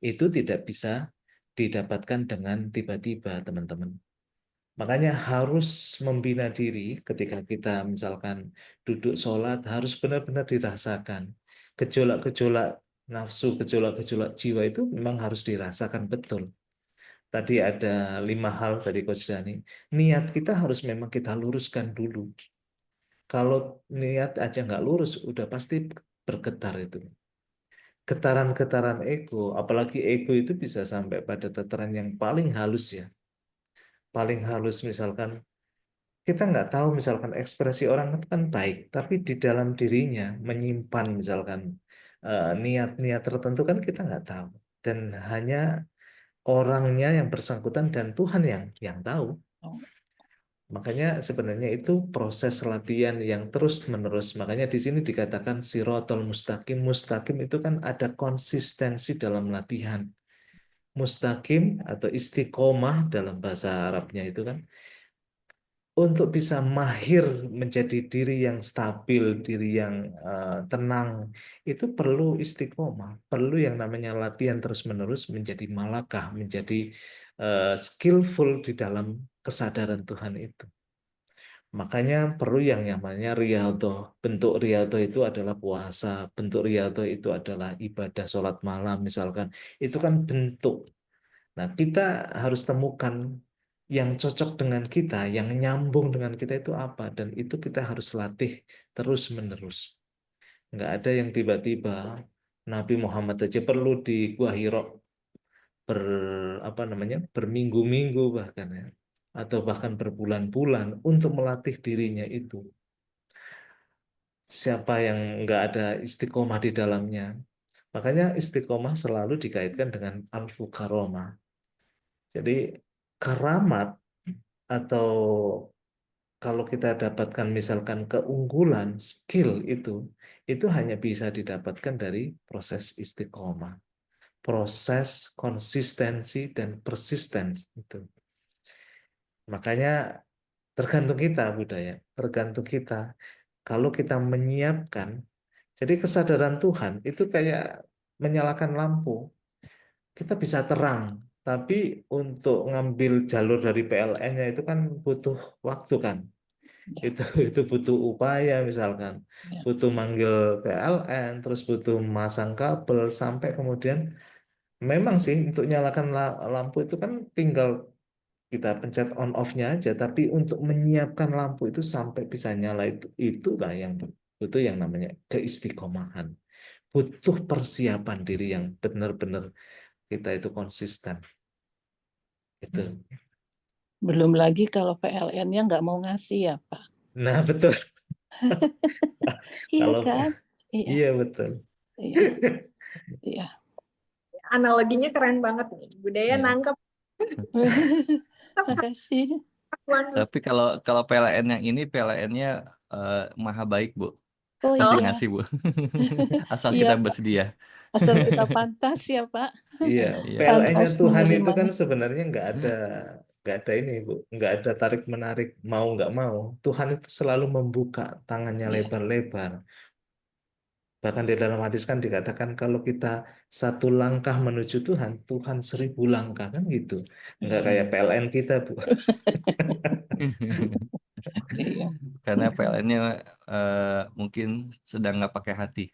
tidak bisa didapatkan dengan tiba-tiba, teman-teman. Makanya harus membina diri ketika kita misalkan duduk sholat, harus benar-benar dirasakan. Gejolak-gejolak nafsu, gejolak-gejolak jiwa itu memang harus dirasakan betul. Tadi ada 5 hal dari Coach Dani. Niat kita harus memang kita luruskan dulu. Kalau niat aja nggak lurus, udah pasti bergetar itu. Getaran-getaran ego, apalagi ego itu bisa sampai pada tataran yang paling halus ya. Paling halus misalkan, kita nggak tahu misalkan ekspresi orang itu kan baik, tapi di dalam dirinya menyimpan misalkan niat-niat tertentu kan kita nggak tahu. Dan hanya orangnya yang bersangkutan dan Tuhan yang tahu. Makanya sebenarnya itu proses latihan yang terus-menerus. Makanya di sini dikatakan sirotol mustaqim. Mustaqim itu kan ada konsistensi dalam latihan. Mustaqim atau istiqomah dalam bahasa Arabnya itu kan untuk bisa mahir menjadi diri yang stabil, diri yang tenang, itu perlu istiqomah, perlu yang namanya latihan terus-menerus menjadi malakah, menjadi skillful di dalam kesadaran Tuhan itu. Makanya perlu yang namanya riyadhah. Bentuk riyadhah itu adalah puasa, bentuk riyadhah itu adalah ibadah sholat malam misalkan. Itu kan bentuk. Nah, kita harus temukan yang cocok dengan kita, yang nyambung dengan kita itu apa. Dan itu kita harus latih terus-menerus. Nggak ada yang tiba-tiba. Nabi Muhammad aja perlu di Gua Hiro ber apa namanya berminggu-minggu bahkan ya, atau bahkan berbulan-bulan untuk melatih dirinya itu. Siapa yang nggak ada istiqomah di dalamnya? Makanya istiqomah selalu dikaitkan dengan al-fukaromah. Jadi karamat atau kalau kita dapatkan misalkan keunggulan, skill itu hanya bisa didapatkan dari proses istiqomah, proses konsistensi dan persistensi itu. Makanya tergantung kita budaya, tergantung kita. Kalau kita menyiapkan, jadi kesadaran Tuhan itu kayak menyalakan lampu. Kita bisa terang, tapi untuk ngambil jalur dari PLN-nya itu kan butuh waktu kan. Ya, itu butuh upaya, misalkan ya. butuh manggil PLN, terus butuh masang kabel, sampai kemudian memang sih untuk nyalakan lampu itu kan tinggal kita pencet on off-nya aja, tapi untuk menyiapkan lampu itu sampai bisa nyala, itulah yang butuh yang namanya keistiqomahan. Butuh persiapan diri yang benar-benar kita itu konsisten. Itu. Belum lagi kalau PLN-nya nggak mau ngasih ya, Pak. Nah, betul. Iya Kalau kan? Iya, iya betul. iya, iya. Analoginya keren banget nih. Budaya Iya. nangkep Makasih. kelakuan. Tapi kalau PLN yang ini PLN-nya maha baik, Bu. Oh Pasti iya, ngasih, Bu. Asal iya kita Pak. bersedia. Asal kita pantas ya Pak. Iya, Iya. PLN-nya Pantas Tuhan itu kan menerimanya. sebenarnya nggak ada ini, Bu, nggak ada tarik menarik, mau nggak mau. Tuhan itu selalu membuka tangannya Iya. lebar-lebar. Bahkan di dalam hadis kan dikatakan kalau kita satu langkah menuju Tuhan, Tuhan 1000 langkah, kan gitu. Nggak kayak PLN kita, Bu. Iya. Karena PLN-nya mungkin sedang nggak pakai hati.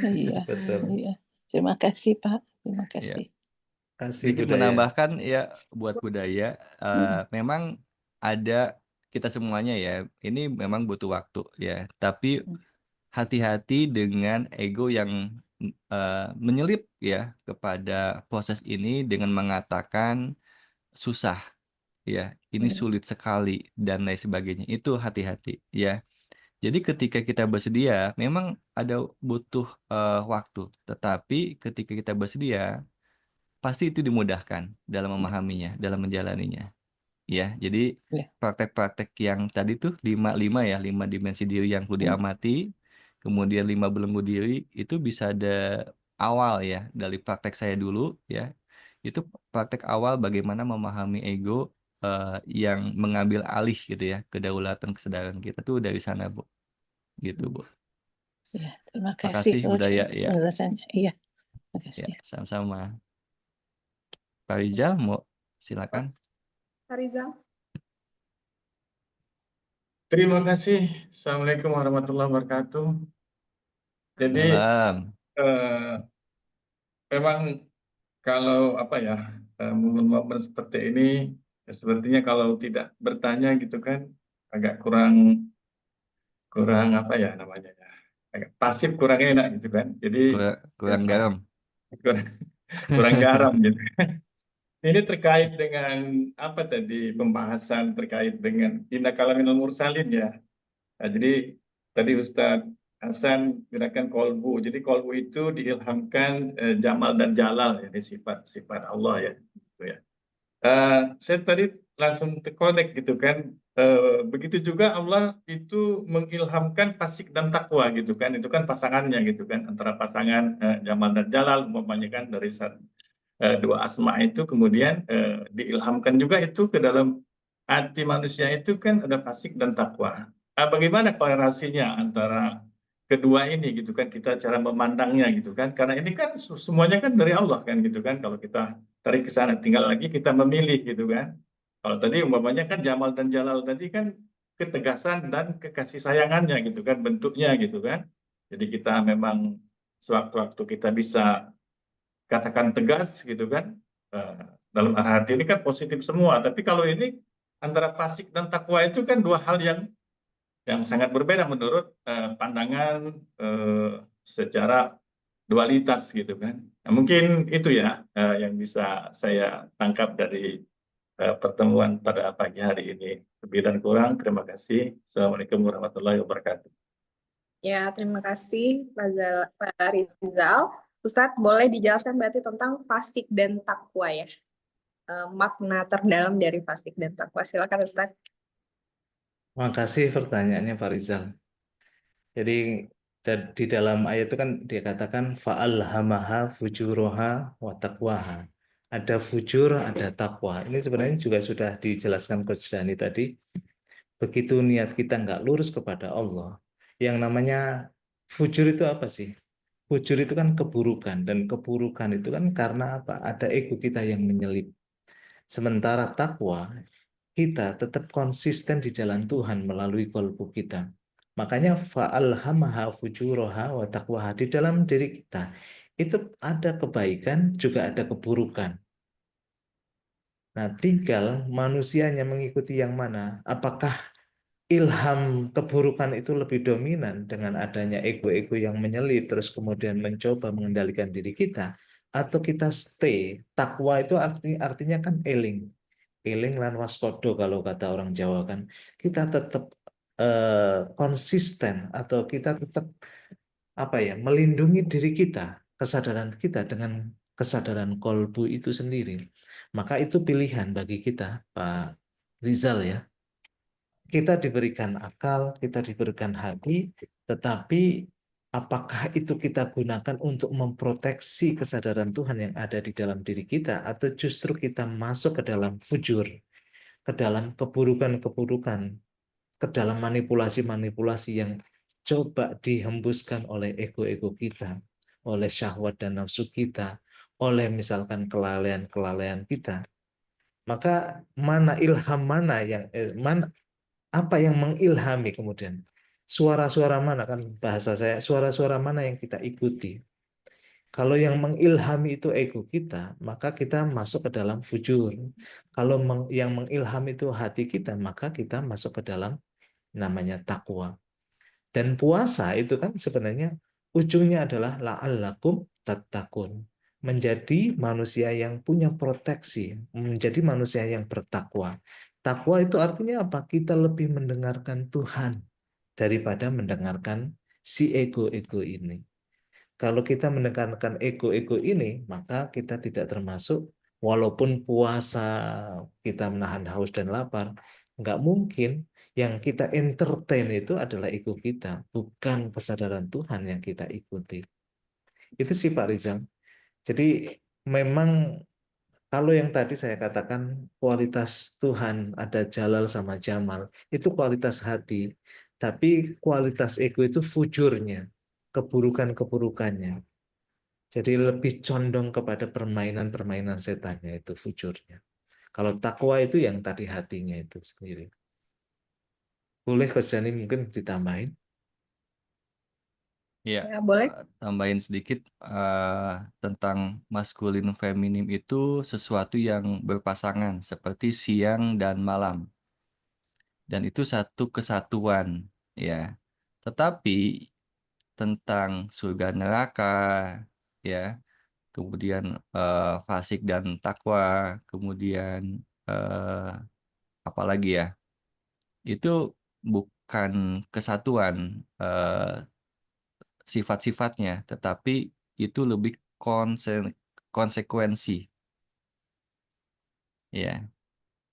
Iya. Betul. Iya. Terima kasih Pak. Terima Ya. kasih. Kasih Sedikit budaya. menambahkan ya buat budaya, memang ada kita semuanya ya, ini memang butuh waktu ya, tapi hati-hati dengan ego yang menyelip ya kepada proses ini dengan mengatakan susah ya, ini sulit sekali dan lain sebagainya. Itu hati-hati ya. Jadi ketika kita bersedia, memang ada butuh waktu, tetapi ketika kita bersedia, pasti itu dimudahkan dalam memahaminya, dalam menjalaninya. Ya, jadi Ya. praktek-praktek yang tadi tuh 5 dimensi diri yang perlu diamati, kemudian 5 belenggu diri itu bisa ada awal ya dari praktek saya dulu ya. Itu praktek awal bagaimana memahami ego yang mengambil alih gitu ya, kedaulatan kesadaran kita tuh dari sana, Bu. Gitu, Bu. Ya, terima Makasih kasih budaya ya. penjelasannya. Iya. Terima Ya, kasih. sama-sama. Pak Rizal mau silakan. Pak Rizal. Terima kasih. Assalamualaikum warahmatullahi wabarakatuh. Jadi Salam. memang kalau apa ya, momen-momen seperti ini ya sepertinya kalau tidak bertanya gitu kan agak kurang apa ya namanya ya, agak pasif, kurang enak gitu kan. Jadi Kurang ya, garam. kurang, kurang garam gitu. Ini terkait dengan apa tadi, pembahasan terkait dengan inna kalaminal mursalin ya. Nah, jadi tadi Ustadz Hasan gerakan kolbu. Jadi kolbu itu diilhamkan Jamal dan Jalal, ya, ini sifat-sifat Allah ya. Gitu ya. Saya tadi langsung terkonek gitu kan. Begitu juga Allah itu mengilhamkan fasik dan takwa gitu kan. Itu kan pasangannya gitu kan, antara pasangan Jamal dan Jalal, umpamanya kan dari dua asma itu kemudian diilhamkan juga itu ke dalam hati manusia itu kan ada fasik dan takwa. Bagaimana kolerasinya antara kedua ini gitu kan, kita cara memandangnya gitu kan, karena ini kan semuanya kan dari Allah kan gitu kan, kalau kita tarik ke sana tinggal lagi kita memilih gitu kan. Kalau tadi umpamanya kan Jamal dan Jalal tadi kan ketegasan dan kekasih sayangannya gitu kan bentuknya gitu kan. Jadi kita memang sewaktu-waktu kita bisa katakan tegas gitu kan, dalam hati ini kan positif semua, tapi kalau ini antara fasik dan takwa itu kan dua hal yang sangat berbeda menurut pandangan secara dualitas gitu kan. Nah, mungkin itu ya yang bisa saya tangkap dari pertemuan pada pagi hari ini. Lebih dan kurang, terima kasih. Assalamualaikum warahmatullahi wabarakatuh. Ya, terima kasih Pak Rizal. Ustadz, boleh dijelaskan berarti tentang fasik dan takwa ya? Makna terdalam dari fasik dan takwa. Silakan Ustadz. Makasih pertanyaannya Pak Rizal. Jadi di dalam ayat itu kan dikatakan fa'alhamaha fujuroha wa taqwaha. Ada fujur, ada takwa. Ini sebenarnya juga sudah dijelaskan Coach Dani tadi. Begitu niat kita nggak lurus kepada Allah, yang namanya fujur itu apa sih? Fujur itu kan keburukan, dan keburukan itu kan karena apa? Ada ego kita yang menyelip. Sementara takwa kita tetap konsisten di jalan Tuhan melalui kolbu kita. Makanya fa'alhamaha fujuraha wa taqwaha, di dalam diri kita itu ada kebaikan juga ada keburukan. Nah, tinggal manusianya mengikuti yang mana. Apakah ilham keburukan itu lebih dominan dengan adanya ego-ego yang menyelip terus kemudian mencoba mengendalikan diri kita, atau kita stay. Takwa itu artinya kan eling. Eling lan waspodo kalau kata orang Jawa kan. Kita tetap konsisten atau kita tetap melindungi diri kita, kesadaran kita dengan kesadaran kolbu itu sendiri. Maka itu pilihan bagi kita, Pak Rizal ya. Kita diberikan akal, kita diberikan hati, tetapi apakah itu kita gunakan untuk memproteksi kesadaran Tuhan yang ada di dalam diri kita, atau justru kita masuk ke dalam fujur, ke dalam keburukan-keburukan, ke dalam manipulasi-manipulasi yang coba dihembuskan oleh ego-ego kita, oleh syahwat dan nafsu kita, oleh misalkan kelalaian-kelalaian kita. Maka mana ilham mana yang apa yang mengilhami kemudian? Suara-suara mana, kan bahasa saya, suara-suara mana yang kita ikuti? Kalau yang mengilhami itu ego kita, maka kita masuk ke dalam fujur. Kalau yang mengilhami itu hati kita, maka kita masuk ke dalam namanya takwa. Dan puasa itu kan sebenarnya ujungnya adalah la'allakum tattaqun. Menjadi manusia yang punya proteksi, menjadi manusia yang bertakwa. Takwa itu artinya apa? Kita lebih mendengarkan Tuhan daripada mendengarkan si ego-ego ini. Kalau kita mendengarkan ego-ego ini, maka kita tidak termasuk, walaupun puasa, kita menahan haus dan lapar, nggak mungkin yang kita entertain itu adalah ego kita, bukan kesadaran Tuhan yang kita ikuti. Itu sih Pak Rizal. Jadi memang kalau yang tadi saya katakan kualitas Tuhan ada Jalal sama Jamal, itu kualitas hati. Tapi kualitas ego itu fujurnya, keburukan-keburukannya. Jadi lebih condong kepada permainan-permainan setannya, itu fujurnya. Kalau takwa itu yang tadi hatinya itu sendiri. Boleh Coach Dani mungkin ditambahin? Ya, Ya, boleh. tambahin sedikit tentang maskulin feminim itu sesuatu yang berpasangan seperti siang dan malam. Dan itu satu kesatuan, ya. Tetapi tentang surga neraka, ya, kemudian fasik dan takwa, kemudian apalagi ya, itu bukan kesatuan sifat-sifatnya, tetapi itu lebih konsekuensi, ya.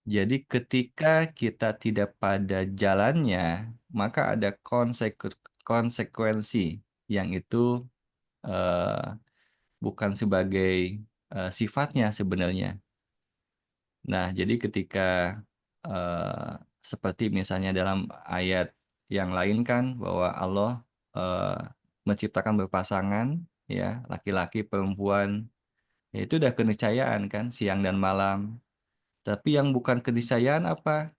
Jadi ketika kita tidak pada jalannya, maka ada konsekuensi yang itu eh, bukan sebagai sifatnya sebenarnya. Nah, jadi ketika seperti misalnya dalam ayat yang lain kan bahwa Allah menciptakan berpasangan, ya, laki-laki, perempuan, ya itu udah keniscayaan kan, siang dan malam. Tapi yang bukan keniscayaan apa?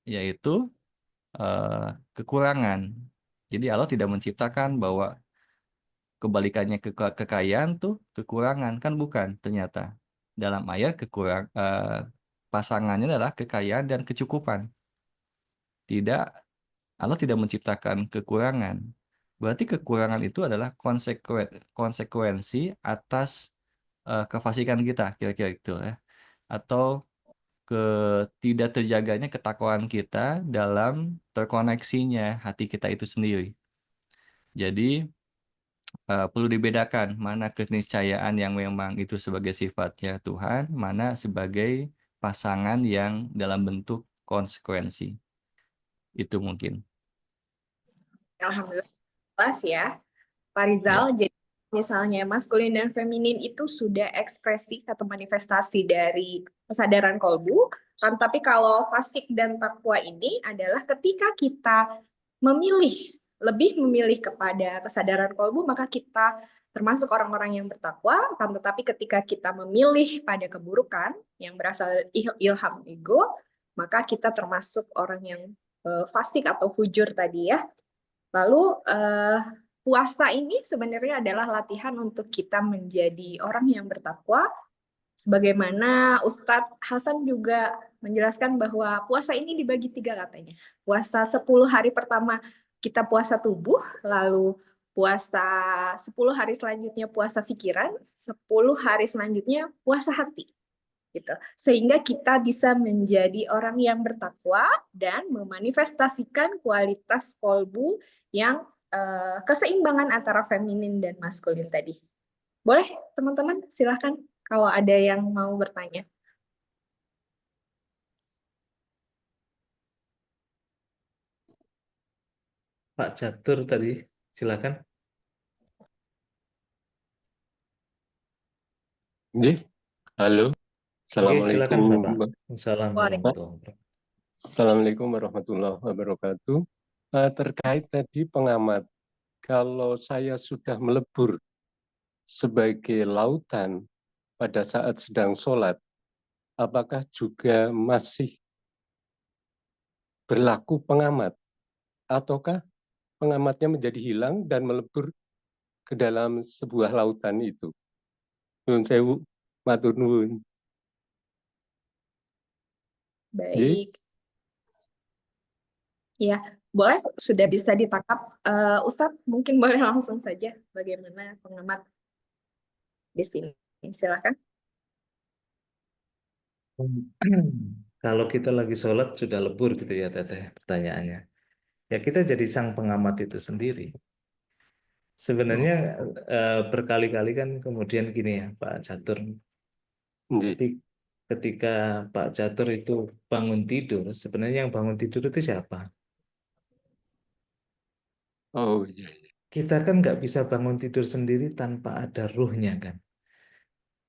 Yaitu kekurangan. Jadi Allah tidak menciptakan bahwa kebalikannya kekayaan tuh kekurangan, kan bukan ternyata. Dalam ayat pasangannya adalah kekayaan dan kecukupan. Tidak, Allah tidak menciptakan kekurangan. Berarti kekurangan itu adalah konsekuensi atas kefasikan kita, kira-kira itu ya. Atau tidak terjaganya ketakwaan kita dalam terkoneksinya hati kita itu sendiri. Jadi perlu dibedakan mana keniscayaan yang memang itu sebagai sifatnya Tuhan, mana sebagai pasangan yang dalam bentuk konsekuensi. Itu mungkin. Alhamdulillah jelas ya, Pak Rizal. Jadi misalnya maskulin dan feminin itu sudah ekspresi atau manifestasi dari kesadaran kolbu, kan? Tapi kalau fasik dan takwa ini adalah ketika kita lebih memilih kepada kesadaran kolbu, maka kita termasuk orang-orang yang bertakwa, kan? Tetapi ketika kita memilih pada keburukan yang berasal ilham ego, maka kita termasuk orang yang fasik atau fujur tadi ya. Lalu puasa ini sebenarnya adalah latihan untuk kita menjadi orang yang bertakwa. Sebagaimana Ustadz Hasan juga menjelaskan bahwa puasa ini dibagi 3 katanya. Puasa 10 hari pertama kita puasa tubuh, lalu puasa 10 hari selanjutnya puasa pikiran, 10 hari selanjutnya puasa hati. Gitu. Sehingga kita bisa menjadi orang yang bertakwa dan memanifestasikan kualitas kolbu yang keseimbangan antara feminin dan maskulin tadi. Boleh teman-teman, silahkan kalau ada yang mau bertanya. Pak Catur tadi, silakan. Nggih, halo. Oke, silakan Assalamualaikum. Bapak. Assalamualaikum. Assalamualaikum warahmatullahi wabarakatuh. Terkait tadi pengamat, kalau saya sudah melebur sebagai lautan pada saat sedang sholat, apakah juga masih berlaku pengamat? Ataukah pengamatnya menjadi hilang dan melebur ke dalam sebuah lautan itu? Nuwun sewu, matur nuwun. Baik. Ya, boleh sudah bisa ditangkap. Ustadz, mungkin boleh langsung saja bagaimana pengamat di sini. Silakan. Kalau kita lagi sholat sudah lebur gitu ya Teteh pertanyaannya. Ya kita jadi sang pengamat itu sendiri. Sebenarnya berkali-kali kan kemudian gini ya Pak Catur. Nggih. Ketika Pak Catur itu bangun tidur, sebenarnya yang bangun tidur itu siapa? Oh iya. Kita kan nggak bisa bangun tidur sendiri tanpa ada ruhnya kan.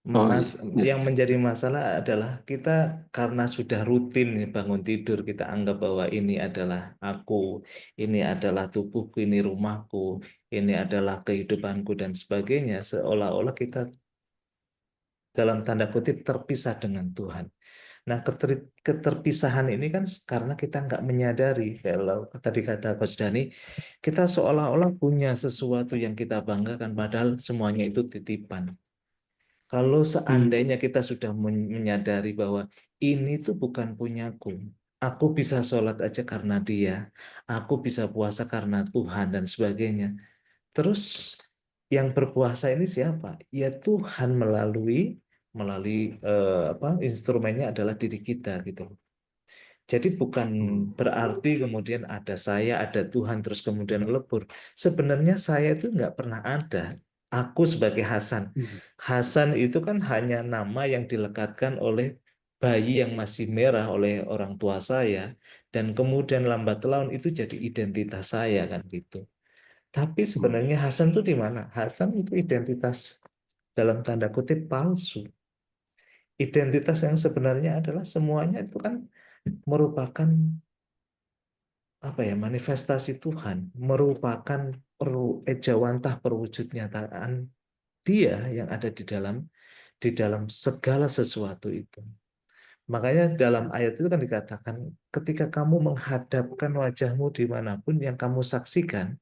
Oh iya. Yang menjadi masalah adalah kita karena sudah rutin bangun tidur, kita anggap bahwa ini adalah aku, ini adalah tubuhku, ini rumahku, ini adalah kehidupanku dan sebagainya, seolah-olah kita dalam tanda kutip terpisah dengan Tuhan. Nah, keterpisahan ini kan karena kita nggak menyadari, kalau tadi kata Coach Dani, kita seolah-olah punya sesuatu yang kita banggakan, padahal semuanya itu titipan. Kalau seandainya kita sudah menyadari bahwa ini tuh bukan punyaku, aku bisa sholat aja karena dia, aku bisa puasa karena Tuhan dan sebagainya. Terus yang berpuasa ini siapa? Ya Tuhan melalui apa instrumennya adalah diri kita gitu. Jadi bukan berarti kemudian ada saya, ada Tuhan, terus kemudian lebur. Sebenarnya saya itu nggak pernah ada. Aku sebagai Hasan. Hasan itu kan hanya nama yang dilekatkan oleh bayi yang masih merah oleh orang tua saya. Dan kemudian lambat laun itu jadi identitas saya kan gitu. Tapi sebenarnya Hasan itu di mana? Hasan itu identitas dalam tanda kutip palsu. Identitas yang sebenarnya adalah semuanya itu kan merupakan apa ya manifestasi Tuhan, merupakan ejawantah perwujud nyataan Dia yang ada di dalam segala sesuatu itu. Makanya dalam ayat itu kan dikatakan ketika kamu menghadapkan wajahmu dimanapun yang kamu saksikan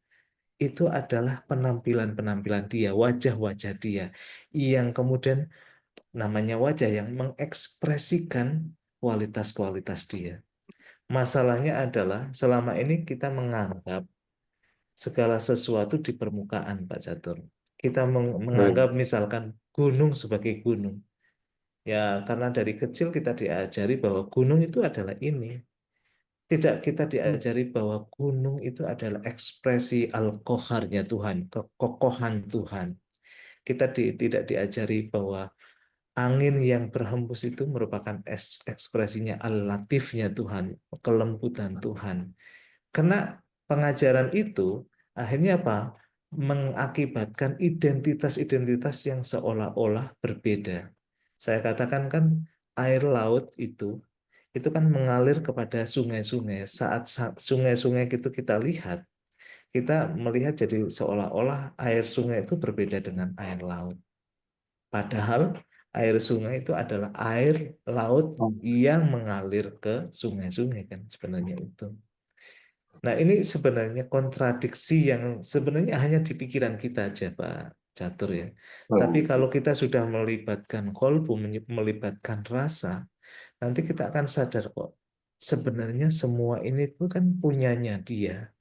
itu adalah penampilan-penampilan Dia, wajah-wajah Dia yang kemudian namanya wajah yang mengekspresikan kualitas-kualitas Dia. Masalahnya adalah selama ini kita menganggap segala sesuatu di permukaan, Pak Catur. Kita menganggap misalkan gunung sebagai gunung. Ya, karena dari kecil kita diajari bahwa gunung itu adalah ini. Tidak kita diajari bahwa gunung itu adalah ekspresi al-qoharnya Tuhan, kekokohan Tuhan. Kita tidak diajari bahwa angin yang berhembus itu merupakan ekspresinya al-latifnya Tuhan, kelembutan Tuhan. Karena pengajaran itu akhirnya apa? Mengakibatkan identitas-identitas yang seolah-olah berbeda. Saya katakan kan air laut itu kan mengalir kepada sungai-sungai. Saat sungai-sungai itu kita lihat, kita melihat jadi seolah-olah air sungai itu berbeda dengan air laut. Padahal Air sungai itu adalah air laut yang mengalir ke sungai-sungai kan sebenarnya itu. Nah, ini sebenarnya kontradiksi yang sebenarnya hanya di pikiran kita aja, Pak Catur ya. Tapi kalau kita sudah melibatkan kolbu, melibatkan rasa, nanti kita akan sadar kok, sebenarnya semua ini tuh kan punyanya dia.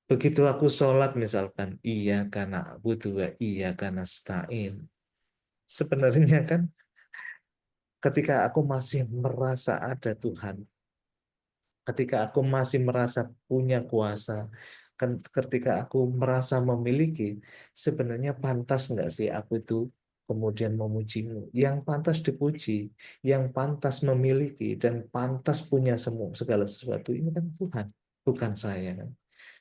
Begitu aku sholat misalkan, iya karena butuh, iya karena stain. Sebenarnya kan ketika aku masih merasa ada Tuhan, ketika aku masih merasa punya kuasa, kan ketika aku merasa memiliki, sebenarnya pantas nggak sih aku itu kemudian memujimu? Yang pantas dipuji, yang pantas memiliki, dan pantas punya semua segala sesuatu ini kan Tuhan, bukan saya kan.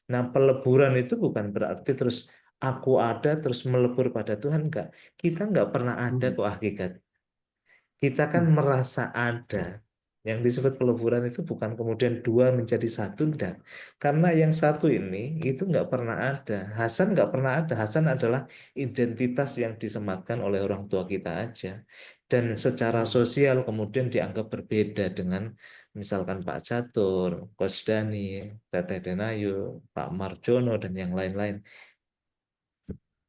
Nah, peleburan itu bukan berarti terus aku ada terus melebur pada Tuhan, enggak. Kita nggak pernah ada kok hakikat. Kita kan merasa ada. Yang disebut peleburan itu bukan kemudian dua menjadi satu, enggak. Karena yang satu ini itu nggak pernah ada. Hasan nggak pernah ada. Hasan adalah identitas yang disematkan oleh orang tua kita aja. Dan secara sosial kemudian dianggap berbeda dengan misalkan Pak Catur, Coach Dani, Teteh Denayu, Pak Marjono, dan yang lain-lain.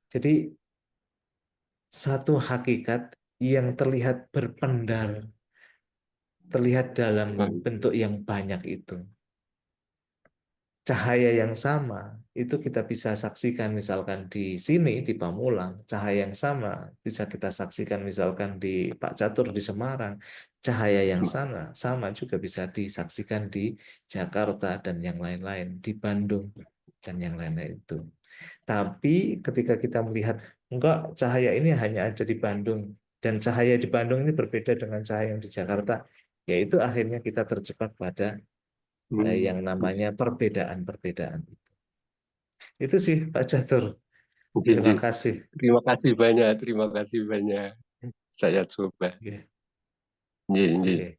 Jadi satu hakikat yang terlihat berpendar, terlihat dalam bentuk yang banyak itu. Cahaya yang sama itu kita bisa saksikan misalkan di sini di Pamulang, cahaya yang sama bisa kita saksikan misalkan di Pak Catur di Semarang, cahaya yang sama juga bisa disaksikan di Jakarta dan yang lain-lain, di Bandung dan yang lain-lain itu. Tapi ketika kita melihat enggak, cahaya ini hanya ada di Bandung dan cahaya di Bandung ini berbeda dengan cahaya yang di Jakarta, yaitu akhirnya kita terjebak pada yang namanya perbedaan-perbedaan. Itu sih Pak Catur. Terima kasih. Terima kasih banyak, terima kasih banyak. Saya coba. Oke. Oke.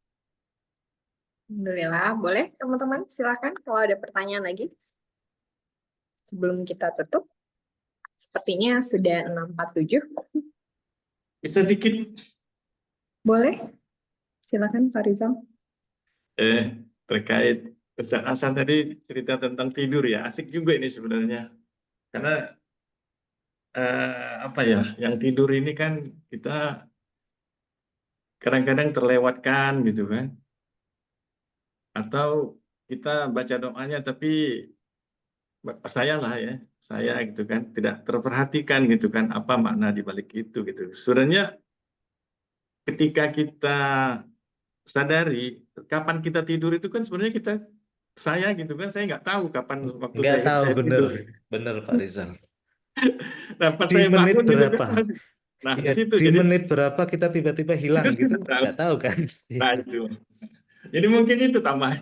Alhamdulillah, boleh teman-teman silakan kalau ada pertanyaan lagi. Sebelum kita tutup, sepertinya sudah 6.47. Bisa sedikit Boleh? Silakan Pak Rizal. terkait Ustaz Hasan tadi cerita tentang tidur ya, asik juga ini sebenarnya. Karena apa ya, yang tidur ini kan kita kadang-kadang terlewatkan gitu kan. Atau kita baca doanya tapi saya lah ya, saya gitu kan tidak terperhatikan gitu kan apa makna di balik itu gitu. Sebenarnya ketika kita sadari kapan kita tidur itu kan sebenarnya saya gitu kan, saya nggak tahu kapan waktu Nggak tahu, saya bener. tidur. Bener Pak Rizal. Nah, pas Di saya menit bangun gitu kan berapa? masih. Nah, di Ya, situ di jadi menit berapa kita tiba-tiba hilang itu gitu? sudah tahu. Nggak tahu kan? Nah, itu. Jadi mungkin itu tambahan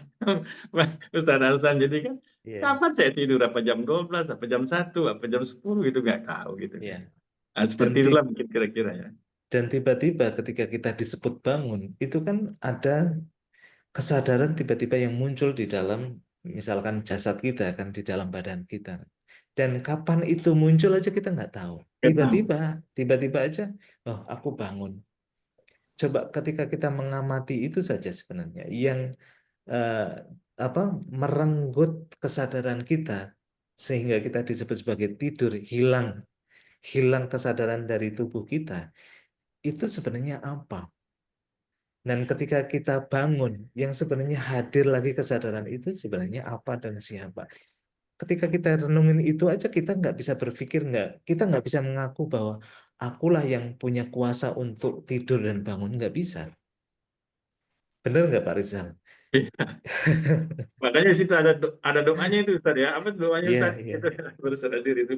Ustaz Hasan. Jadi kan Iya, kapan saya tidur, apa jam 12, apa jam 1, apa jam 10 gitu nggak tahu gitu. iya. Nah, Dan seperti itulah mungkin kira-kira ya. tiba-tiba ketika kita disebut bangun, itu kan ada kesadaran tiba-tiba yang muncul di dalam misalkan jasad kita kan, di dalam badan kita. Dan kapan itu muncul aja kita nggak tahu. Nggak tahu. Tiba-tiba aja, oh aku bangun. Coba ketika kita mengamati itu saja sebenarnya yang eh, apa merenggut kesadaran kita sehingga kita disebut sebagai tidur, hilang kesadaran dari tubuh kita. Itu sebenarnya apa? Dan ketika kita bangun, yang sebenarnya hadir lagi kesadaran itu sebenarnya apa dan siapa. Ketika kita renungin itu aja kita nggak bisa berpikir, kita nggak bisa mengaku bahwa akulah yang punya kuasa untuk tidur dan bangun, nggak bisa. Benar nggak Pak Rizal? Makanya situ ada doanya itu Ustaz ya. Apa doanya Iya, Ustaz? iya. Itu berserah diri itu.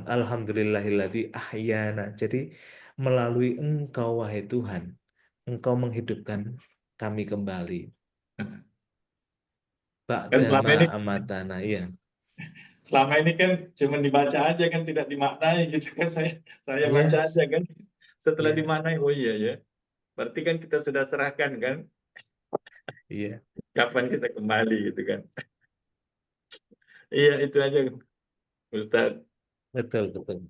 Alhamdulillahilladzi ahyana. Jadi melalui Engkau wahai Tuhan, Engkau menghidupkan kami kembali. Kan Ba'dama amatana, iya. selama ini kan cuma dibaca aja kan tidak dimaknai gitu kan, saya baca Yes. aja kan. Setelah Iya, dimaknai, oh iya ya. Berarti kan kita sudah serahkan kan iya. kapan kita kembali gitu kan. Iya itu aja Ustaz. Betul, betul.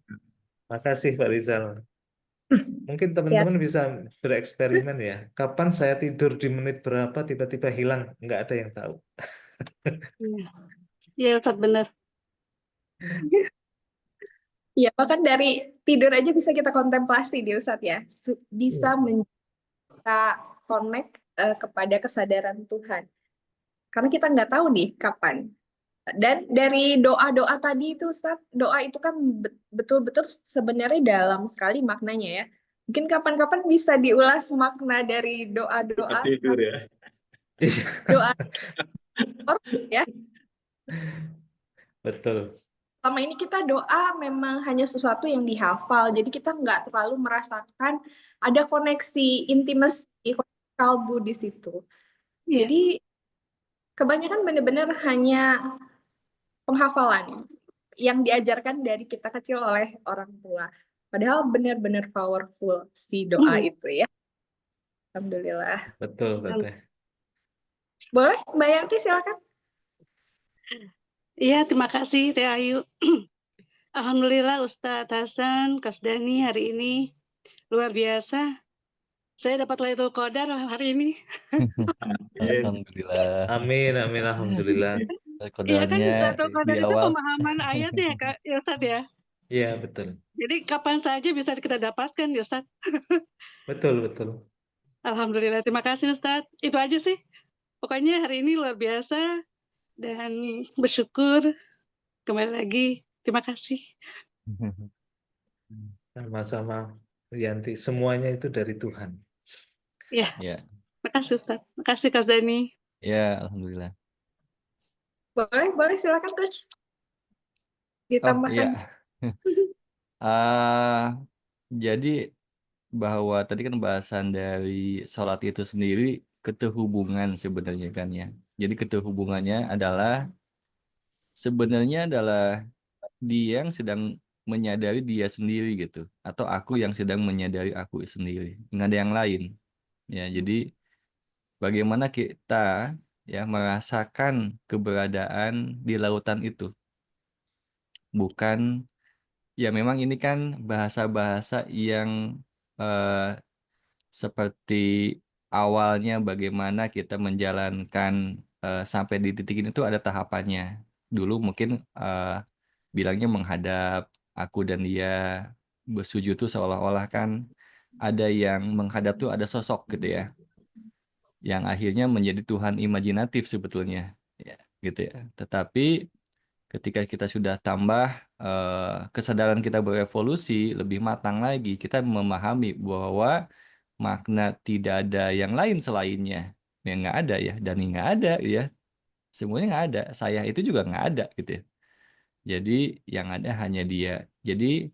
Makasih Pak Rizal. Mungkin Ya, teman-teman bisa bereksperimen ya. Kapan saya tidur di menit berapa tiba-tiba hilang, nggak ada yang tahu. Iya, iya Ustadz benar. ya bahkan dari tidur aja bisa kita kontemplasi di Ustadz ya. Bisa Iya. kita connect kepada kesadaran Tuhan. Karena kita nggak tahu nih kapan. Dan dari doa-doa tadi itu Ustadz, doa itu kan betul-betul sebenarnya dalam sekali maknanya ya. Mungkin kapan-kapan bisa diulas makna dari Tempat doa-doa, tidur ya. Iya, doa ya. betul. Selama ini kita doa memang hanya sesuatu yang dihafal, jadi kita nggak terlalu merasakan ada koneksi intimasi, koneksi kalbu di situ. Iya, Jadi kebanyakan benar-benar hanya penghafalan yang diajarkan dari kita kecil oleh orang tua. Padahal benar-benar powerful si doa itu ya. Alhamdulillah. Betul, Teteh. Boleh, Mbak Yanti silakan. iya terima kasih Teh Ayu. Alhamdulillah Ustadz Hasan, Kasdani hari ini luar biasa. Saya dapat Lailatul Qadar hari ini. Amin. Alhamdulillah. Amin, amin, alhamdulillah. Iya kan Kodarnya Lailatul di Qadar itu awal. pemahaman ayatnya ya Kak, ya Ustadz ya. Iya, betul. Jadi kapan saja bisa kita dapatkan ya Ustadz. Betul, betul. Alhamdulillah, terima kasih Ustadz. Itu aja sih. Pokoknya hari ini luar biasa dan bersyukur. Kembali lagi, terima kasih. Sama-sama, Yanti. Semuanya itu dari Tuhan. Ya, Ya, makasih Ustadz. Makasih Kasdani. ya, alhamdulillah. Boleh silakan Coach. Oh, Ditambahkan. iya. Ah, jadi bahwa tadi kan bahasan dari sholat itu sendiri keterhubungan sebenarnya kan ya. Jadi keterhubungannya adalah sebenarnya adalah dia yang sedang menyadari dia sendiri gitu, atau aku yang sedang menyadari aku sendiri, nggak ada yang lain. Ya, jadi bagaimana kita ya merasakan keberadaan di lautan itu, bukan ya memang ini kan bahasa-bahasa yang eh, seperti awalnya bagaimana kita menjalankan sampai di titik ini tuh ada tahapannya. Dulu mungkin bilangnya menghadap, aku dan dia bersujud tuh seolah-olah kan ada yang menghadap tuh ada sosok gitu ya, yang akhirnya menjadi Tuhan imajinatif sebetulnya, ya, gitu ya. Tetapi ketika kita sudah tambah kesadaran kita berevolusi lebih matang lagi, kita memahami bahwa makna tidak ada yang lain selainnya, yang nggak ada ya, dan yang nggak ada ya, semuanya nggak ada, saya itu juga nggak ada gitu ya. Jadi yang ada hanya dia. Jadi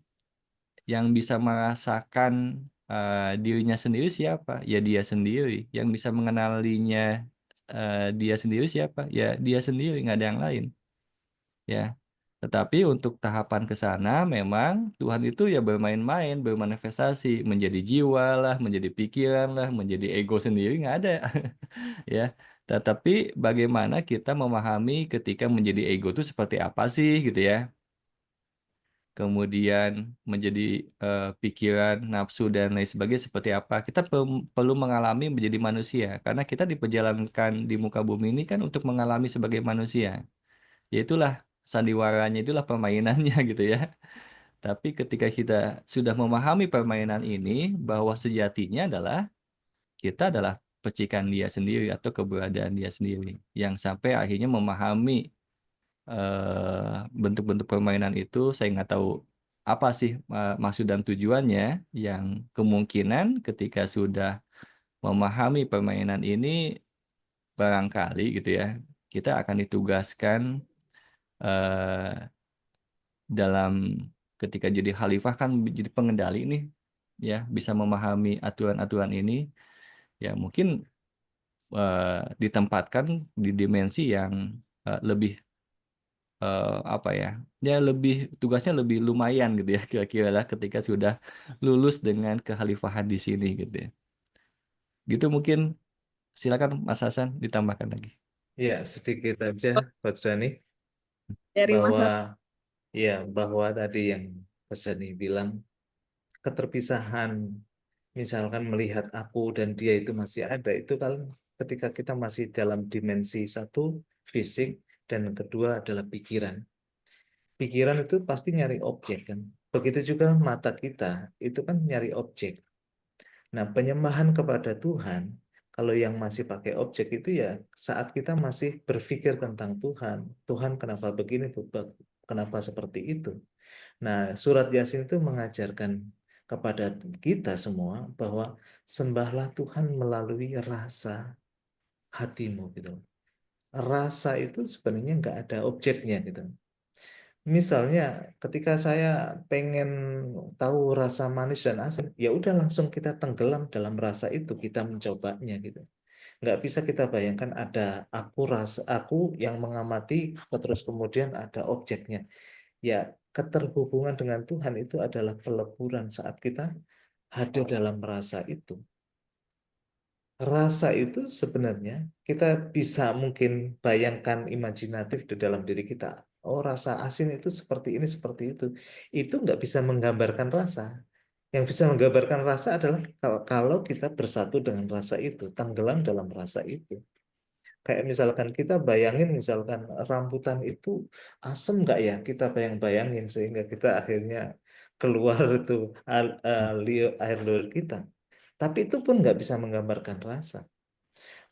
yang bisa merasakan dirinya sendiri siapa? Ya dia sendiri. Yang bisa mengenalinya dia sendiri siapa? Ya dia sendiri, nggak ada yang lain. Ya. Tetapi untuk tahapan ke sana memang Tuhan itu ya bermain-main, bermanifestasi, menjadi jiwa lah, menjadi pikiran lah, menjadi ego sendiri nggak ada. Ya. Tetapi bagaimana kita memahami ketika menjadi ego itu seperti apa sih gitu ya. Kemudian menjadi pikiran, nafsu, dan lain sebagainya seperti apa. Kita perlu mengalami menjadi manusia. Karena kita diperjalankan di muka bumi ini kan untuk mengalami sebagai manusia. Yaitulah sandiwaranya, itulah permainannya gitu ya. Tapi ketika kita sudah memahami permainan ini, bahwa sejatinya adalah kita adalah percikan dia sendiri atau keberadaan dia sendiri. Yang sampai akhirnya memahami bentuk-bentuk permainan itu, saya nggak tahu apa sih maksud dan tujuannya, yang kemungkinan ketika sudah memahami permainan ini barangkali gitu ya, kita akan ditugaskan dalam ketika jadi khalifah kan jadi pengendali nih ya, bisa memahami aturan-aturan ini ya, mungkin ditempatkan di dimensi yang lebih apa ya, ya lebih tugasnya lebih lumayan gitu ya, kira-kira lah ketika sudah lulus dengan kekhalifahan di sini gitu ya. Gitu mungkin, silakan Mas Hasan ditambahkan lagi. Ya, sedikit aja, Coach Dani, Dari masa bahwa ya bahwa tadi yang Coach Dani bilang keterpisahan, misalkan melihat aku dan dia itu masih ada, itu kan ketika kita masih dalam dimensi satu, fisik, dan kedua adalah pikiran. Pikiran itu pasti nyari objek kan. Begitu juga mata kita, itu kan nyari objek. Nah, penyembahan kepada Tuhan, kalau yang masih pakai objek itu ya saat kita masih berpikir tentang Tuhan. Tuhan kenapa begini, kenapa seperti itu. Nah, surat Yasin itu mengajarkan kepada kita semua bahwa sembahlah Tuhan melalui rasa hatimu gitu. Rasa itu sebenarnya nggak ada objeknya gitu. Misalnya ketika saya pengen tahu rasa manis dan asin, ya udah langsung kita tenggelam dalam rasa itu, kita mencobanya gitu. Nggak bisa kita bayangkan ada aku yang mengamati, terus kemudian ada objeknya. Ya, keterhubungan dengan Tuhan itu adalah peleburan saat kita hadir dalam rasa itu. Rasa itu sebenarnya kita bisa mungkin bayangkan imajinatif di dalam diri kita. Oh, rasa asin itu seperti ini, seperti itu. Itu nggak bisa menggambarkan rasa. Yang bisa menggambarkan rasa adalah kalau kita bersatu dengan rasa itu, tenggelam dalam rasa itu. Kayak misalkan kita bayangin, misalkan rambutan itu asem nggak ya? Kita bayangin sehingga kita akhirnya keluar itu air liur kita. Tapi itu pun nggak bisa menggambarkan rasa.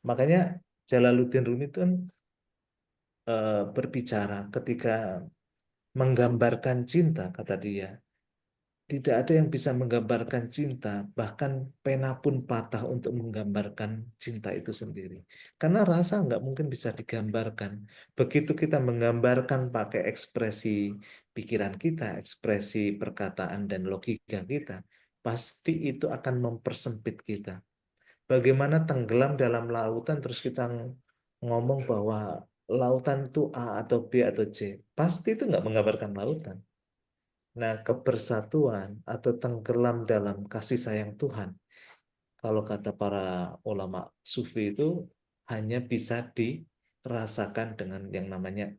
Makanya Jalaluddin Rumi itu kan berbicara ketika menggambarkan cinta, kata dia, tidak ada yang bisa menggambarkan cinta, bahkan pena pun patah untuk menggambarkan cinta itu sendiri. Karena rasa nggak mungkin bisa digambarkan. Begitu kita menggambarkan pakai ekspresi pikiran kita, ekspresi perkataan dan logika kita, pasti itu akan mempersempit kita. Bagaimana tenggelam dalam lautan terus kita ngomong bahwa lautan itu A atau B atau C. Pasti itu nggak menggambarkan lautan. Nah, kebersatuan atau tenggelam dalam kasih sayang Tuhan, kalau kata para ulama sufi itu hanya bisa dirasakan dengan yang namanya